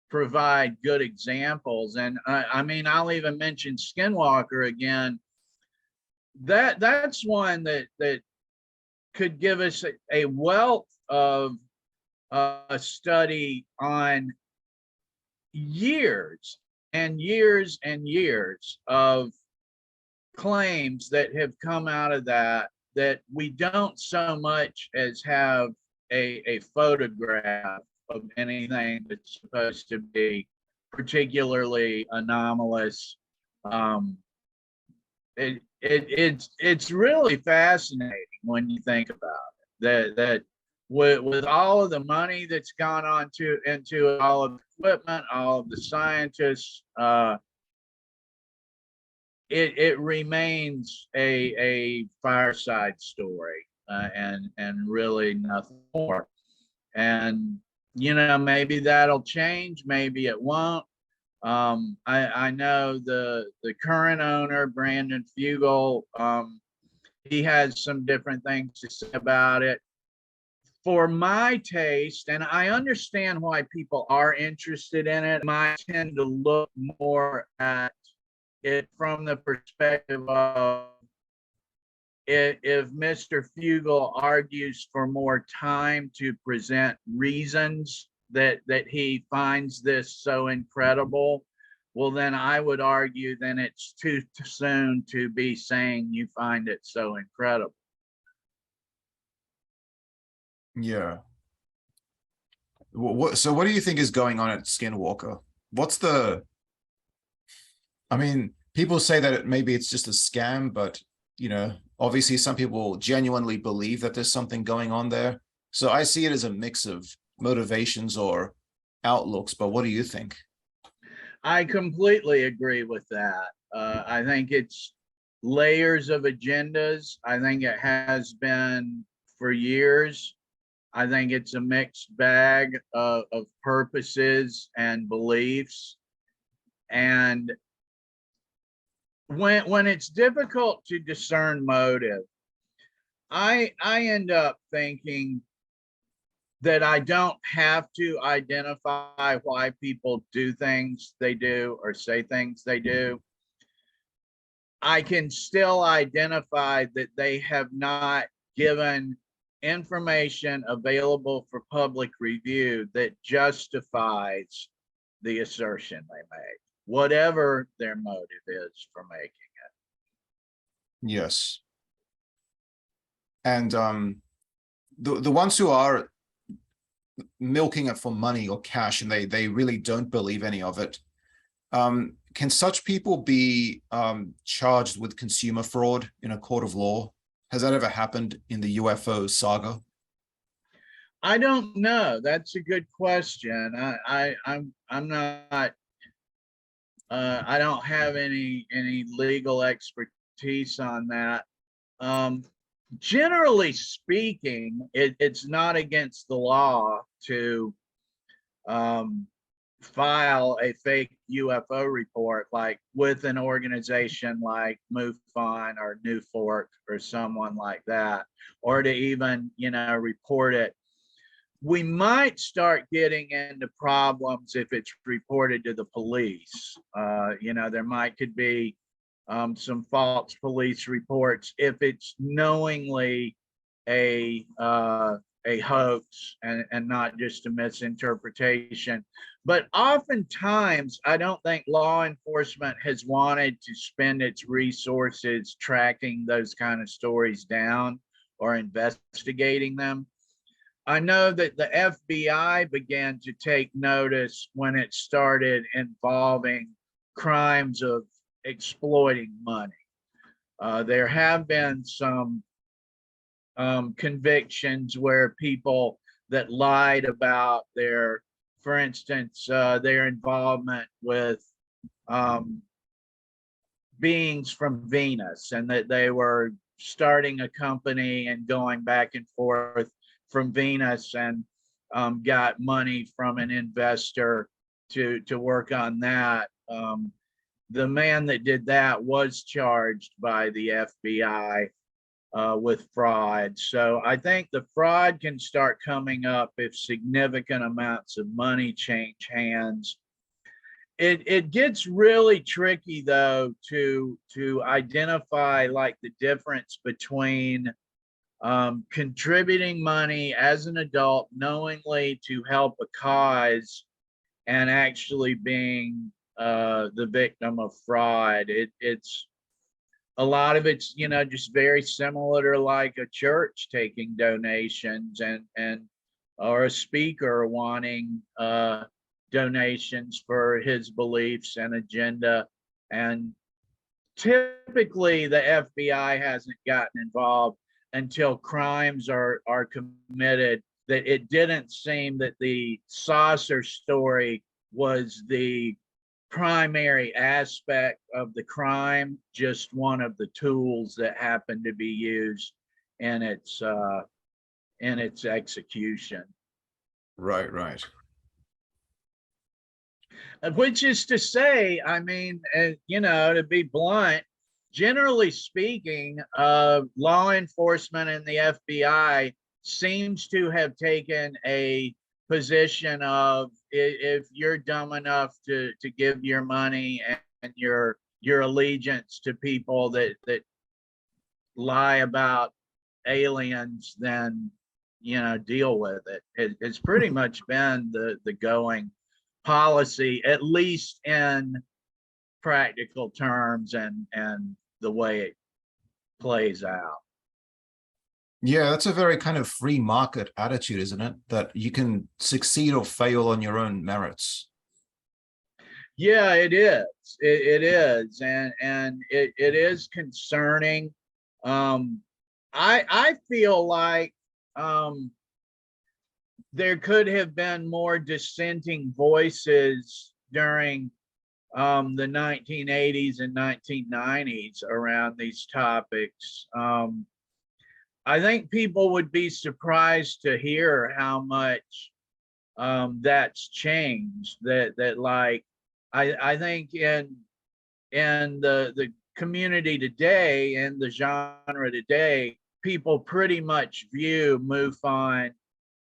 provide good examples, and I'll even mention Skinwalker again. That's one that could give us a wealth of study on years and years and years of claims that have come out of that we don't so much as have a photograph of anything that's supposed to be particularly anomalous. It's really fascinating when you think about it, that with all of the money that's gone on into all of the equipment, all of the scientists, it remains a fireside story, and really nothing more. And maybe that'll change, maybe it won't. I know the current owner, Brandon Fugel, he has some different things to say about it. For my taste, and I understand why people are interested in it, I tend to look more at it from the perspective of if Mr. Fugel argues for more time to present reasons that he finds this so incredible, well, then I would argue then it's too soon to be saying you find it so incredible. Yeah. So what do you think is going on at Skinwalker? What's the, I mean, people say that maybe it's just a scam, but obviously some people genuinely believe that there's something going on there. So I see it as a mix of motivations or outlooks, but what do you think? I completely agree with that. I think it's layers of agendas. I think it has been for years. I think it's a mixed bag of purposes and beliefs. And when it's difficult to discern motive, I end up thinking that I don't have to identify why people do things they do or say things they do. I can still identify that they have not given information available for public review that justifies the assertion they make, whatever their motive is for making it. Yes. And the ones who are milking it for money or cash and they really don't believe any of it, can such people be charged with consumer fraud in a court of law? Has that ever happened in the UFO saga? I don't know. That's a good question. I'm not. I don't have any legal expertise on that. Generally speaking, it's not against the law to file a fake UFO report, like with an organization like MUFON or New Fork or someone like that, or to even, report it. We might start getting into problems if it's reported to the police. There could be some false police reports if it's knowingly a hoax and not just a misinterpretation. But oftentimes, I don't think law enforcement has wanted to spend its resources tracking those kind of stories down or investigating them. I know that the FBI began to take notice when it started involving crimes of exploiting money. There have been some convictions where people that lied about for instance, their involvement with beings from Venus, and that they were starting a company and going back and forth from Venus, and got money from an investor to work on that. The man that did that was charged by the FBI with fraud. So I think the fraud can start coming up if significant amounts of money change hands. It gets really tricky though to identify like the difference between contributing money as an adult knowingly to help a cause and actually being the victim of fraud. It's a lot of it's just very similar to like a church taking donations and or a speaker wanting donations for his beliefs and agenda. And typically the FBI hasn't gotten involved until crimes are committed. That it didn't seem that the saucer story was the primary aspect of the crime, just one of the tools that happened to be used in its execution. Right. Which is to say, I mean, you know, to be blunt, generally speaking, law enforcement and the FBI seems to have taken a position of if you're dumb enough to give your money and your allegiance to people that lie about aliens, then you know, deal with it. It's pretty much been the going policy, at least in practical terms and the way it plays out. Yeah, that's a very kind of free market attitude, isn't it? That you can succeed or fail on your own merits. Yeah, it is. It is, and it is concerning. I feel like there could have been more dissenting voices during the 1980s and 1990s around these topics. I think people would be surprised to hear how much that's changed. That like I think in the community today and the genre today, people pretty much view MUFON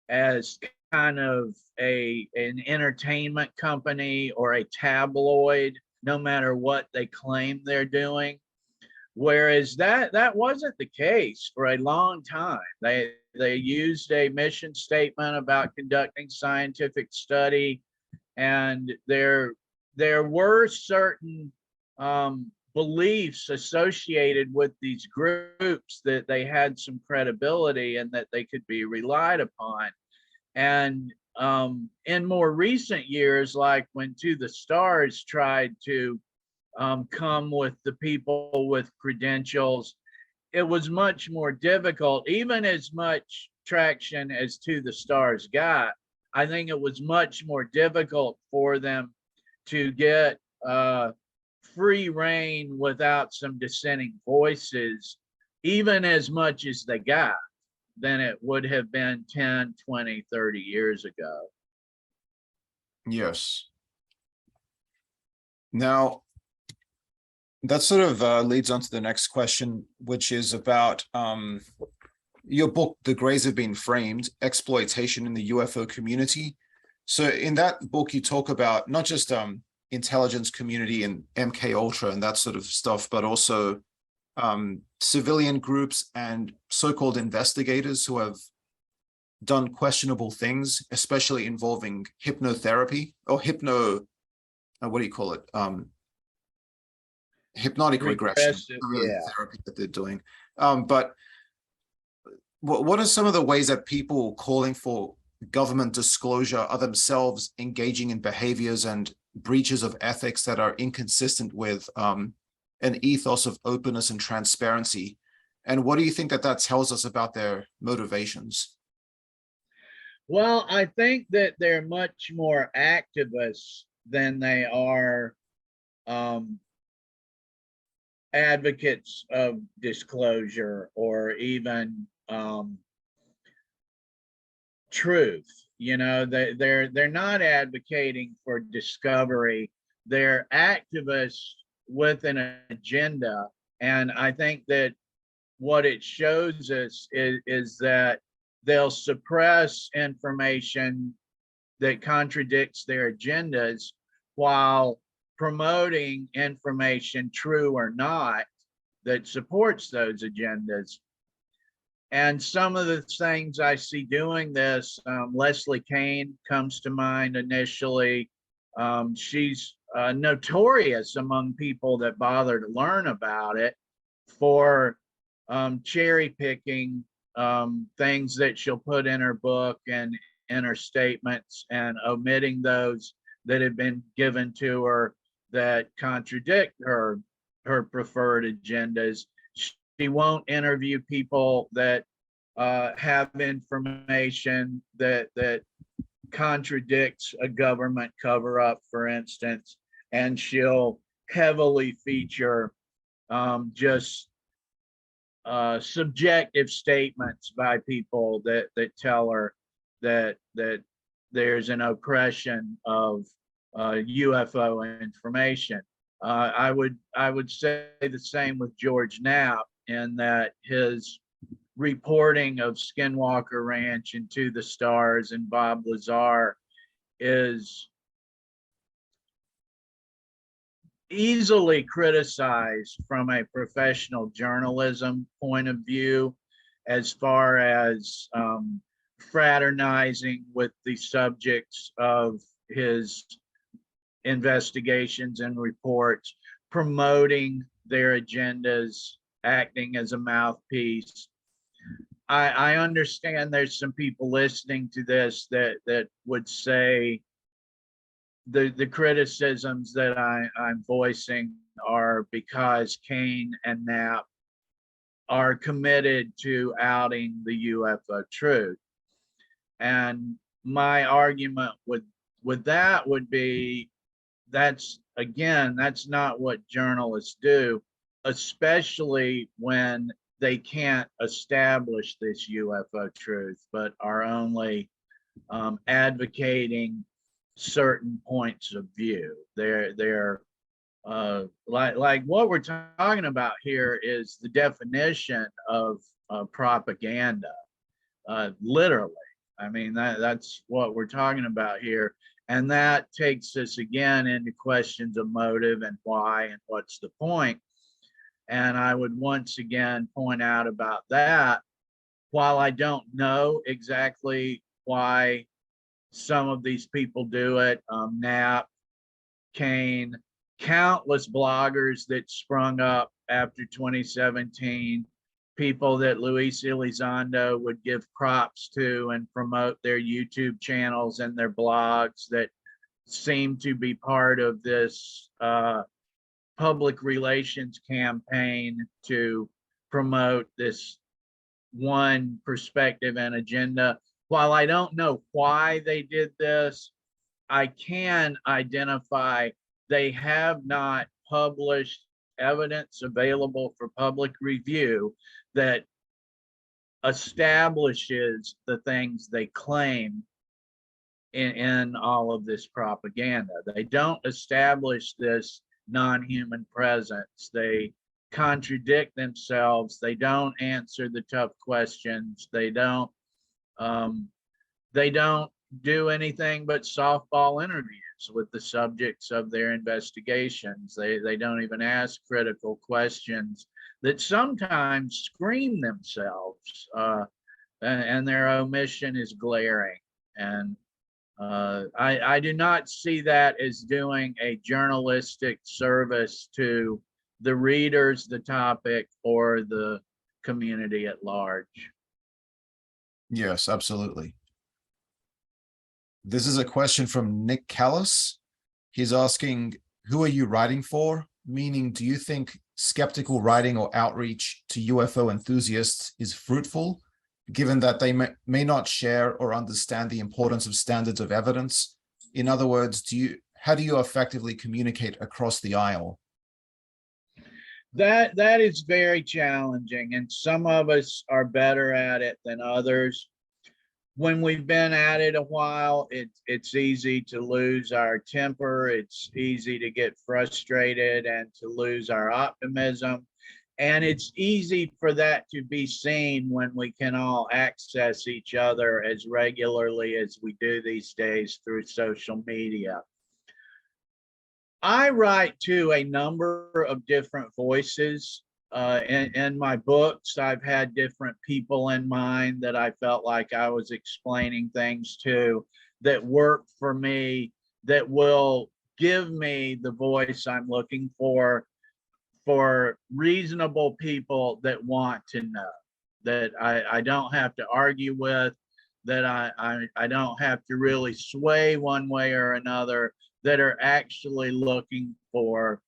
as kind of an entertainment company or a tabloid, no matter what they claim they're doing. Whereas that wasn't the case for a long time. They used a mission statement about conducting scientific study, and there were certain beliefs associated with these groups that they had some credibility and that they could be relied upon. And in more recent years, like when To the Stars tried to come with the people with credentials, it was much more difficult. Even as much traction as To the Stars got, I think it was much more difficult for them to get free reign without some dissenting voices, even as much as they got, than it would have been 10, 20, 30 years ago. Yes. Now, that sort of leads on to the next question, which is about your book, The Grays Have Been Framed, Exploitation in the UFO Community. So in that book, you talk about not just intelligence community and MK Ultra and that sort of stuff, but also civilian groups and so-called investigators who have done questionable things, especially involving hypnotherapy or what do you call it? Hypnotic regression Yeah. therapy that they're doing. But what are some of the ways that people calling for government disclosure are themselves engaging in behaviors and breaches of ethics that are inconsistent with an ethos of openness and transparency? And what do you think that tells us about their motivations? Well, I think that they're much more activists than they are advocates of disclosure or even truth. You know, they're not advocating for discovery. They're activists with an agenda, and I think that what it shows us is that they'll suppress information that contradicts their agendas while promoting information, true or not, that supports those agendas. And some of the things I see doing this, Leslie Kane comes to mind initially. She's notorious among people that bother to learn about it for cherry picking things that she'll put in her book and in her statements and omitting those that have been given to her that contradict her preferred agendas. She won't interview people that have information that contradicts a government cover-up, for instance, and she'll heavily feature just subjective statements by people that tell her that there's an oppression of UFO information. I would say the same with George Knapp, in that his reporting of Skinwalker Ranch and To the Stars and Bob Lazar is easily criticized from a professional journalism point of view, as far as fraternizing with the subjects of his investigations and reports, promoting their agendas, acting as a mouthpiece. I understand there's some people listening to this that would say the criticisms that I'm voicing are because Kane and Knapp are committed to outing the UFO truth. And my argument with that would be, that's not what journalists do, especially when they can't establish this UFO truth, but are only advocating certain points of view. They're like what we're talking about here is the definition of propaganda, literally. I mean, that's what we're talking about here. And that takes us again into questions of motive and why and what's the point. And I would once again point out about that, while I don't know exactly why some of these people do it, Knapp, Kane, countless bloggers that sprung up after 2017, people that Luis Elizondo would give props to and promote their YouTube channels and their blogs, that seem to be part of this public relations campaign to promote this one perspective and agenda. While I don't know why they did this, I can identify they have not published evidence available for public review that establishes the things they claim in all of this propaganda. They don't establish this non-human presence. They contradict themselves. They don't answer the tough questions. They don't do anything but softball interviews with the subjects of their investigations. They don't even ask critical questions that sometimes scream themselves, and their omission is glaring. And I do not see that as doing a journalistic service to the readers, the topic, or the community at large. Yes, absolutely. This is a question from Nick Callis. He's asking, who are you writing for? Meaning, do you think skeptical writing or outreach to UFO enthusiasts is fruitful, given that they may not share or understand the importance of standards of evidence? In other words, how do you effectively communicate across the aisle? That is very challenging, and some of us are better at it than others. When we've been at it a while, it's easy to lose our temper. It's easy to get frustrated and to lose our optimism. And it's easy for that to be seen when we can all access each other as regularly as we do these days through social media. I write to a number of different voices. In my books, I've had different people in mind that I felt like I was explaining things to, that work for me, that will give me the voice I'm looking for reasonable people that want to know, that I don't have to argue with, that I don't have to really sway one way or another, that are actually looking for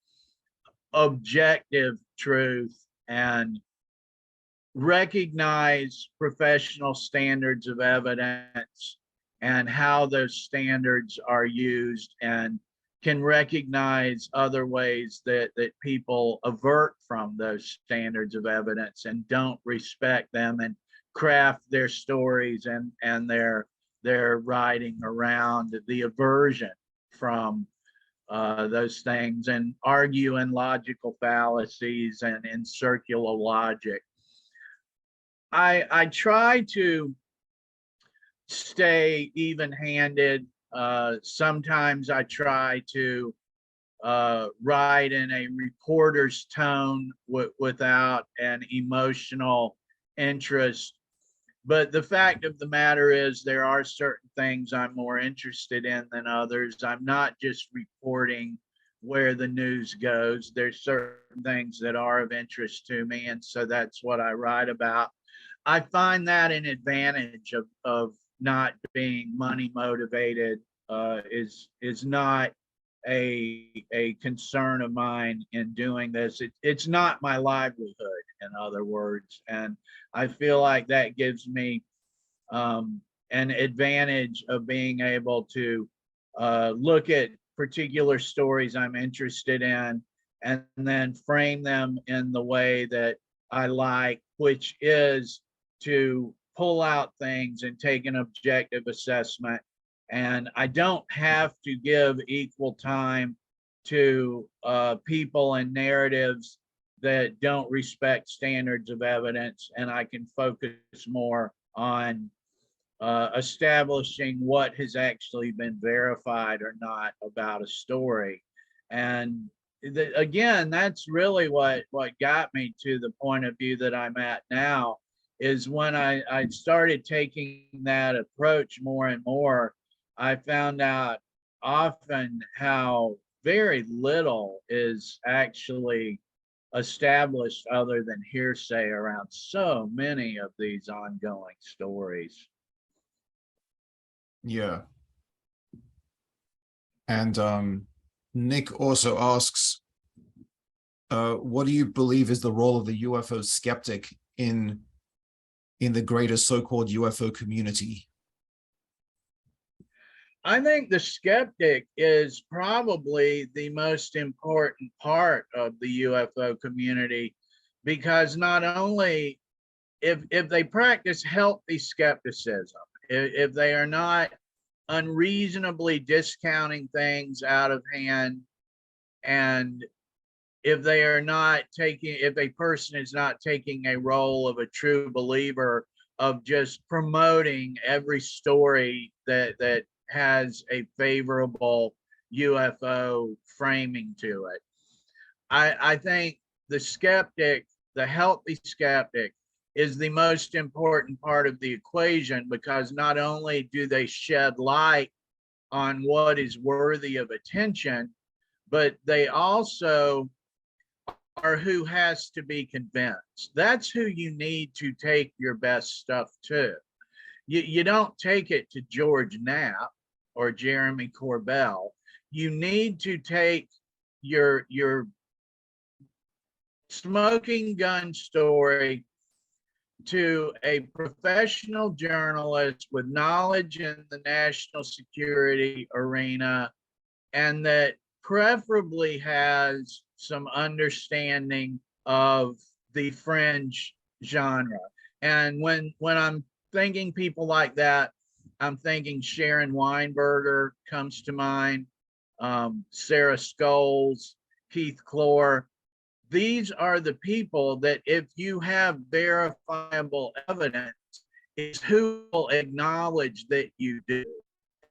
objective truth and recognize professional standards of evidence and how those standards are used, and can recognize other ways that people avert from those standards of evidence and don't respect them and craft their stories and their writing around the aversion from those things and argue in logical fallacies and in circular logic. I try to stay even-handed. Sometimes I try to write in a reporter's tone without an emotional interest. But the fact of the matter is, there are certain things I'm more interested in than others. I'm not just reporting where the news goes. There's certain things that are of interest to me, and so that's what I write about. I find that an advantage of not being money motivated. Is not a concern of mine in doing this. It's not my livelihood, in other words, and I feel like that gives me an advantage of being able to look at particular stories I'm interested in and then frame them in the way that I like, which is to pull out things and take an objective assessment. And I don't have to give equal time to people and narratives that don't respect standards of evidence, and I can focus more on establishing what has actually been verified or not about a story. And again, that's really what got me to the point of view that I'm at now, is when I started taking that approach more and more, I found out often how very little is actually established other than hearsay around so many of these ongoing stories. Yeah. And Nick also asks, what do you believe is the role of the UFO skeptic in the greater so-called UFO community? I think the skeptic is probably the most important part of the UFO community, because not only if they practice healthy skepticism, if they are not unreasonably discounting things out of hand, and if they are not taking, if a person is not taking a role of a true believer of just promoting every story that has a favorable UFO framing to it. I think the skeptic, the healthy skeptic, is the most important part of the equation, because not only do they shed light on what is worthy of attention, but they also are who has to be convinced. That's who you need to take your best stuff to. You don't take it to George Knapp or Jeremy Corbell. You need to take your smoking gun story to a professional journalist with knowledge in the national security arena, and that preferably has some understanding of the fringe genre. And when I'm thinking people like that, I'm thinking Sharon Weinberger comes to mind, Sarah Scholes, Keith Clore. These are the people that, if you have verifiable evidence, is who will acknowledge that you do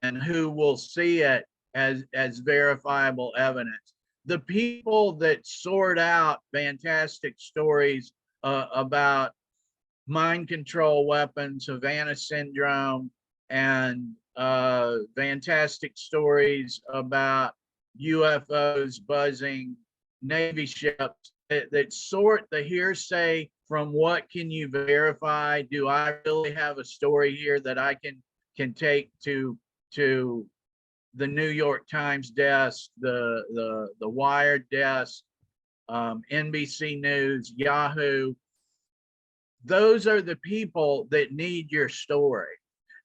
and who will see it as verifiable evidence. The people that sort out fantastic stories about mind control weapons, Havana syndrome, and fantastic stories about UFOs buzzing Navy ships, that sort the hearsay from what can you verify. Do I really have a story here that I can take to the New York Times desk, the Wired desk, NBC News, Yahoo? Those are the people that need your story.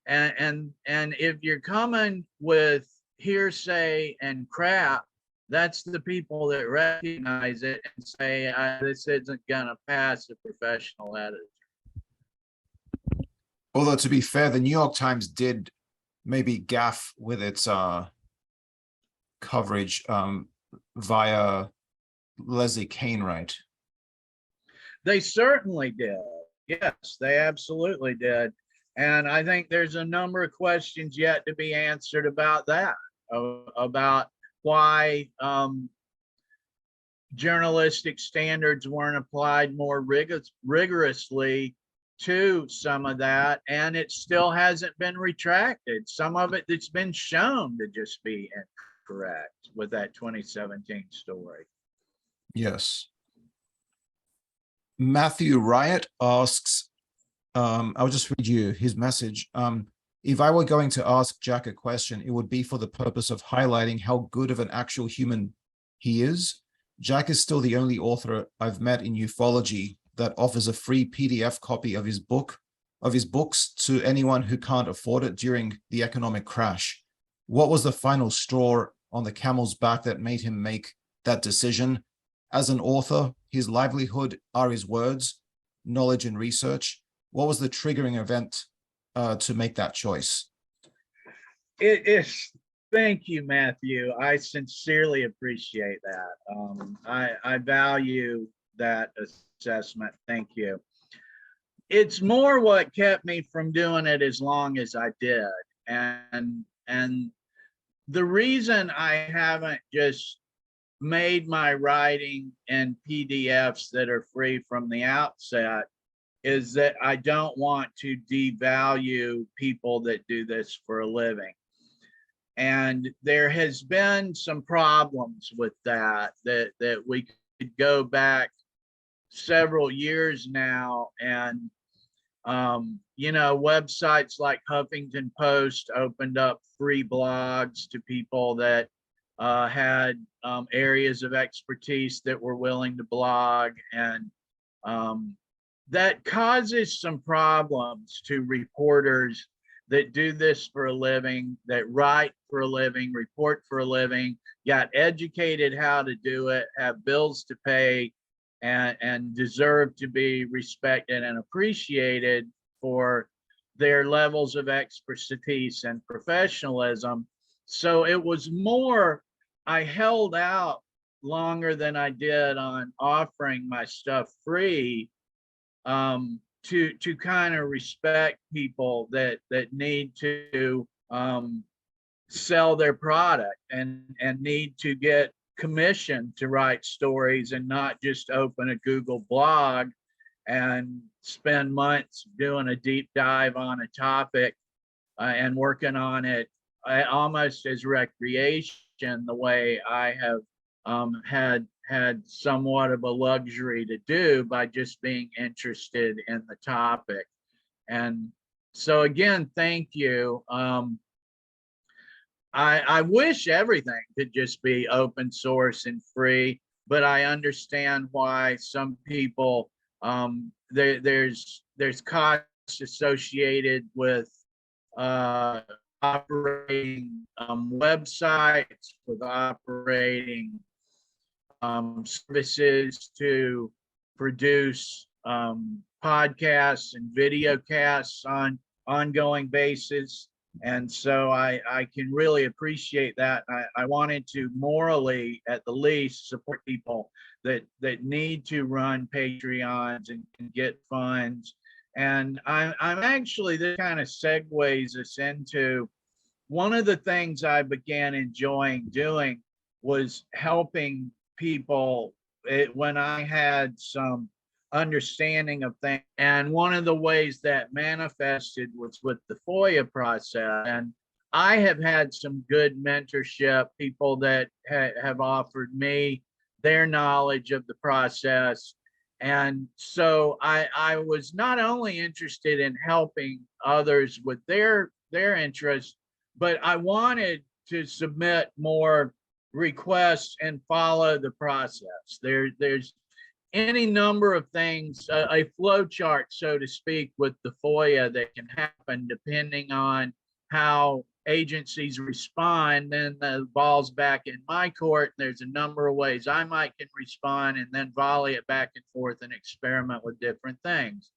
And if you're coming with hearsay and crap, that's the people that recognize it and say, this isn't going to pass a professional editor. Although, to be fair, the New York Times did maybe gaff with its coverage via Leslie Kane, right? They certainly did. Yes, they absolutely did. And I think there's a number of questions yet to be answered about that, about why journalistic standards weren't applied more rigorously to some of that. And it still hasn't been retracted. Some of it that's been shown to just be incorrect with that 2017 story. Yes. Matthew Riot asks, I'll just read you his message. If I were going to ask Jack a question, it would be for the purpose of highlighting how good of an actual human he is. Jack is still the only author I've met in ufology that offers a free PDF copy of his books to anyone who can't afford it during the economic crash. What was the final straw on the camel's back that made him make that decision? As an author, his livelihood are his words, knowledge, and research. What was the triggering event to make that choice? It is. Thank you, Matthew. I sincerely appreciate that. I value that assessment. Thank you. It's more what kept me from doing it as long as I did. And the reason I haven't just made my writing in PDFs that are free from the outset is that I don't want to devalue people that do this for a living. And there has been some problems with that we could go back several years now. And, websites like Huffington Post opened up free blogs to people that had areas of expertise that were willing to blog. And that causes some problems to reporters that do this for a living, that write for a living, report for a living, got educated how to do it, have bills to pay, and deserve to be respected and appreciated for their levels of expertise and professionalism. So it was more, I held out longer than I did on offering my stuff free, to kind of respect people that need to sell their product and need to get commission to write stories and not just open a Google blog and spend months doing a deep dive on a topic and working on it almost as recreation, the way I have had somewhat of a luxury to do by just being interested in the topic. And so again, thank you. I wish everything could just be open source and free, but I understand why some people, there's costs associated with operating websites, with operating services to produce podcasts and video casts on ongoing basis. And so I can really appreciate that. I wanted to morally, at the least, support people that need to run Patreons and get funds. And I'm actually, this kind of segues us into one of the things I began enjoying doing was helping people when I had some understanding of things. And one of the ways that manifested was with the FOIA process. And I have had some good mentorship, people that have offered me their knowledge of the process. And so I was not only interested in helping others with their interests, but I wanted to submit more requests and follow the process. There's any number of things, a flow chart, so to speak, with the FOIA that can happen depending on how agencies respond. Then the ball's back in my court. There's a number of ways I can respond and then volley it back and forth and experiment with different things.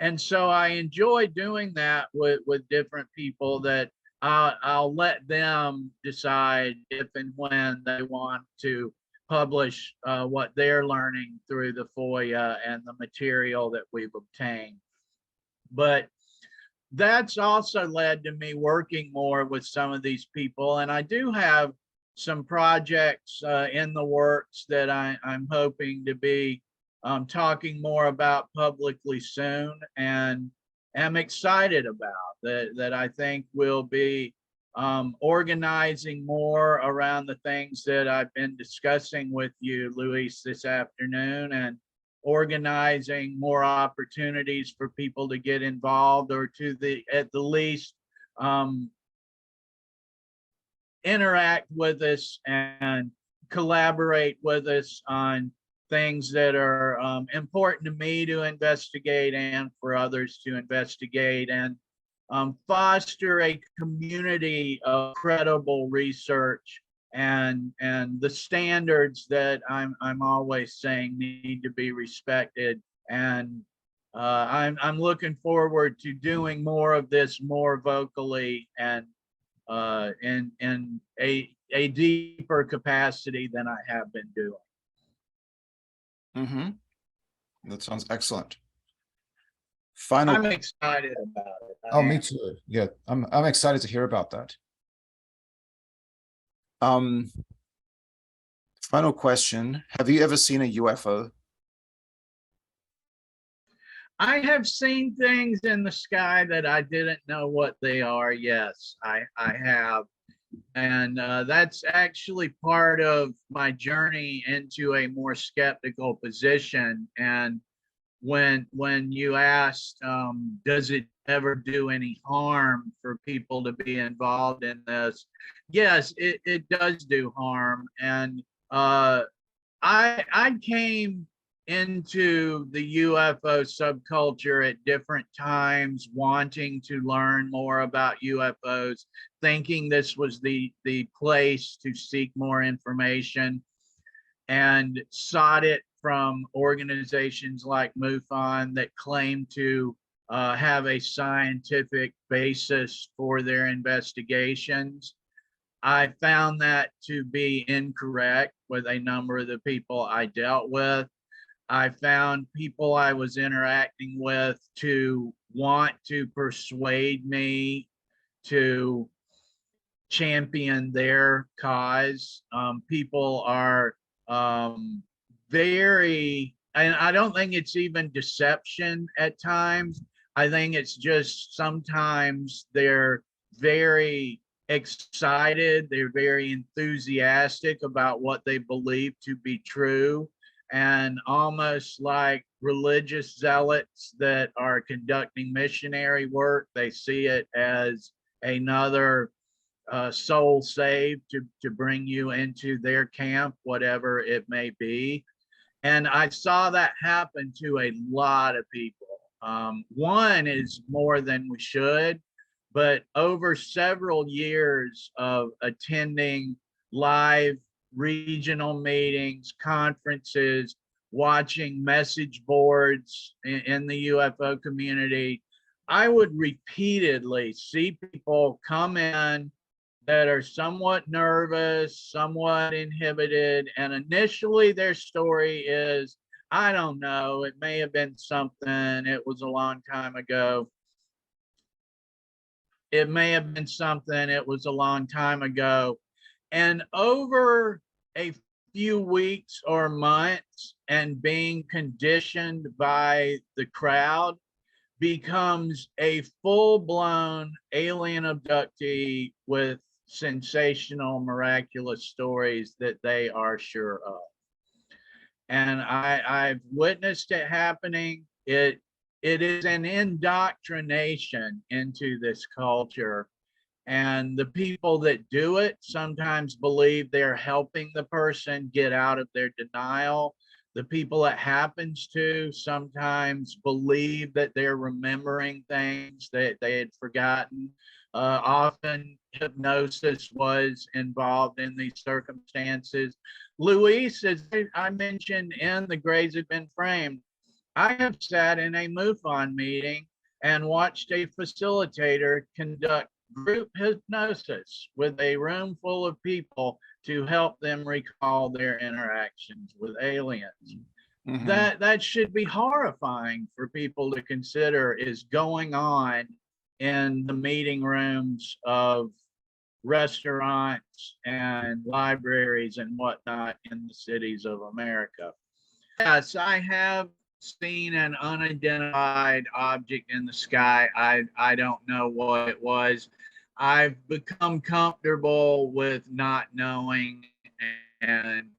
And so I enjoy doing that with different people that I'll let them decide if and when they want to publish what they're learning through the FOIA and the material that we've obtained. But that's also led to me working more with some of these people. And I do have some projects in the works that I'm hoping to be talking more about publicly soon, and am excited about that I think will be organizing more around the things that I've been discussing with you, Luis, this afternoon, and organizing more opportunities for people to get involved, or at the least interact with us and collaborate with us on things that are important to me to investigate and for others to investigate, and foster a community of credible research and the standards that I'm always saying need to be respected. And I'm looking forward to doing more of this more vocally and in a deeper capacity than I have been doing. That sounds excellent. I'm excited about it. Oh, me too. Yeah, I'm excited to hear about that. Final question. Have you ever seen a UFO? I have seen things in the sky that I didn't know what they are. Yes, I have. And that's actually part of my journey into a more skeptical position. And when you asked, does it ever do any harm for people to be involved in this? Yes, it does do harm. And I came into the UFO subculture at different times, wanting to learn more about UFOs, thinking this was the place to seek more information, and sought it from organizations like MUFON that claim to have a scientific basis for their investigations. I found that to be incorrect with a number of the people I dealt with. I found people I was interacting with to want to persuade me to champion their cause. People are very, and I don't think it's even deception at times. I think it's just sometimes they're very excited, they're very enthusiastic about what they believe to be true, and almost like religious zealots that are conducting missionary work, they see it as another soul saved to bring you into their camp, whatever it may be. And I saw that happen to a lot of people. One is more than we should, but over several years of attending live regional meetings, conferences, watching message boards in the UFO community, I would repeatedly see people come in that are somewhat nervous, somewhat inhibited, and initially their story is, I don't know, it may have been something, it was a long time ago. It may have been something, it was a long time ago. And over a few weeks or months, and being conditioned by the crowd, becomes a full-blown alien abductee with sensational, miraculous stories that they are sure of. And I've witnessed it happening. It is an indoctrination into this culture. And the people that do it sometimes believe they're helping the person get out of their denial. The people it happens to sometimes believe that they're remembering things that they had forgotten. Often hypnosis was involved in these circumstances. Luis, as I mentioned in The Grays Have Been Framed, I have sat in a MUFON meeting and watched a facilitator conduct group hypnosis with a room full of people to help them recall their interactions with aliens. Mhm. That should be horrifying for people to consider is going on in the meeting rooms of restaurants and libraries and whatnot in the cities of America. Yes, I have seen an unidentified object in the sky. I don't know what it was. I've become comfortable with not knowing and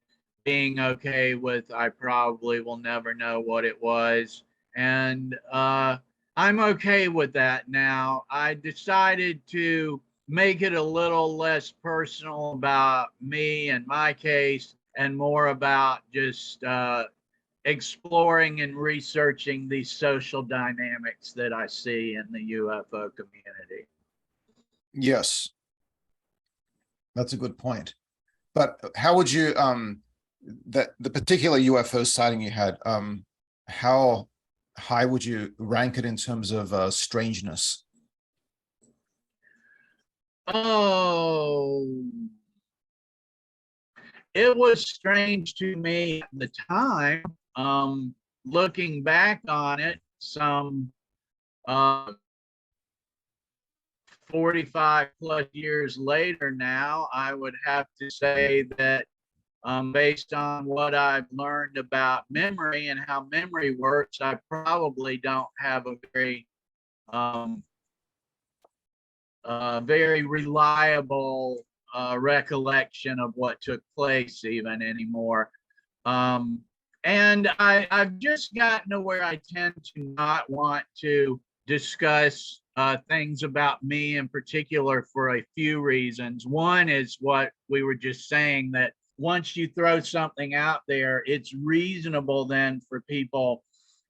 being okay with I probably will never know what it was. And I'm okay with that now. I decided to make it a little less personal about me and my case and more about just exploring and researching these social dynamics that I see in the UFO community. Yes, that's a good point. But how would you that the particular UFO sighting you had, how high would you rank it in terms of strangeness? Oh, it was strange to me at the time. Looking back on it, some uh, 45 plus years later now, I would have to say that based on what I've learned about memory and how memory works, I probably don't have a um, very reliable recollection of what took place even anymore. Um, and I've just gotten to where I tend to not want to discuss things about me in particular for a few reasons. One is what we were just saying, that once you throw something out there, it's reasonable then for people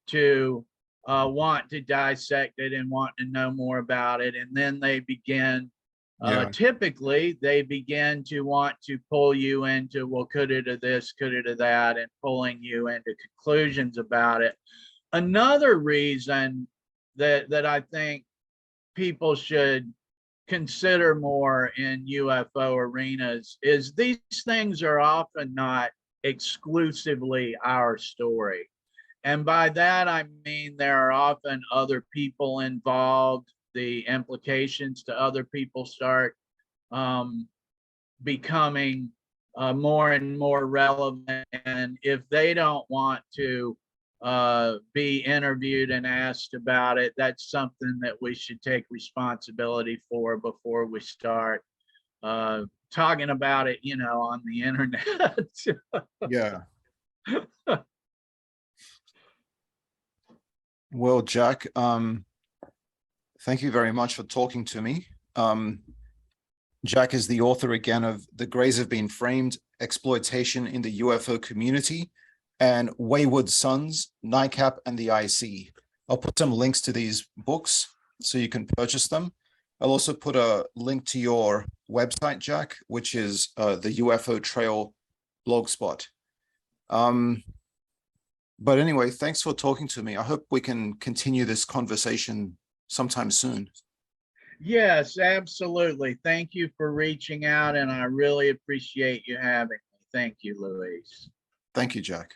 to want to dissect it and want to know more about it. And then they begin, Yeah. typically, they begin to want to pull you into, well, could it have this, could it have that, and pulling you into conclusions about it. Another reason that I think people should consider more in UFO arenas is these things are often not exclusively our story. And by that, I mean there are often other people involved. The implications to other people start um, becoming more and more relevant. And if they don't want to be interviewed and asked about it, that's something that we should take responsibility for before we start talking about it, on the internet. Yeah. Well, Jack, thank you very much for talking to me. Jack is the author again of The Greys Have Been Framed, Exploitation in the UFO Community, and Wayward Sons, NICAP and the IC. I'll put some links to these books so you can purchase them. I'll also put a link to your website, Jack, which is the UFO Trail blogspot. But anyway, thanks for talking to me. I hope we can continue this conversation sometime soon. Yes, absolutely. Thank you for reaching out, and I really appreciate you having me. Thank you, Luis. Thank you, Jack.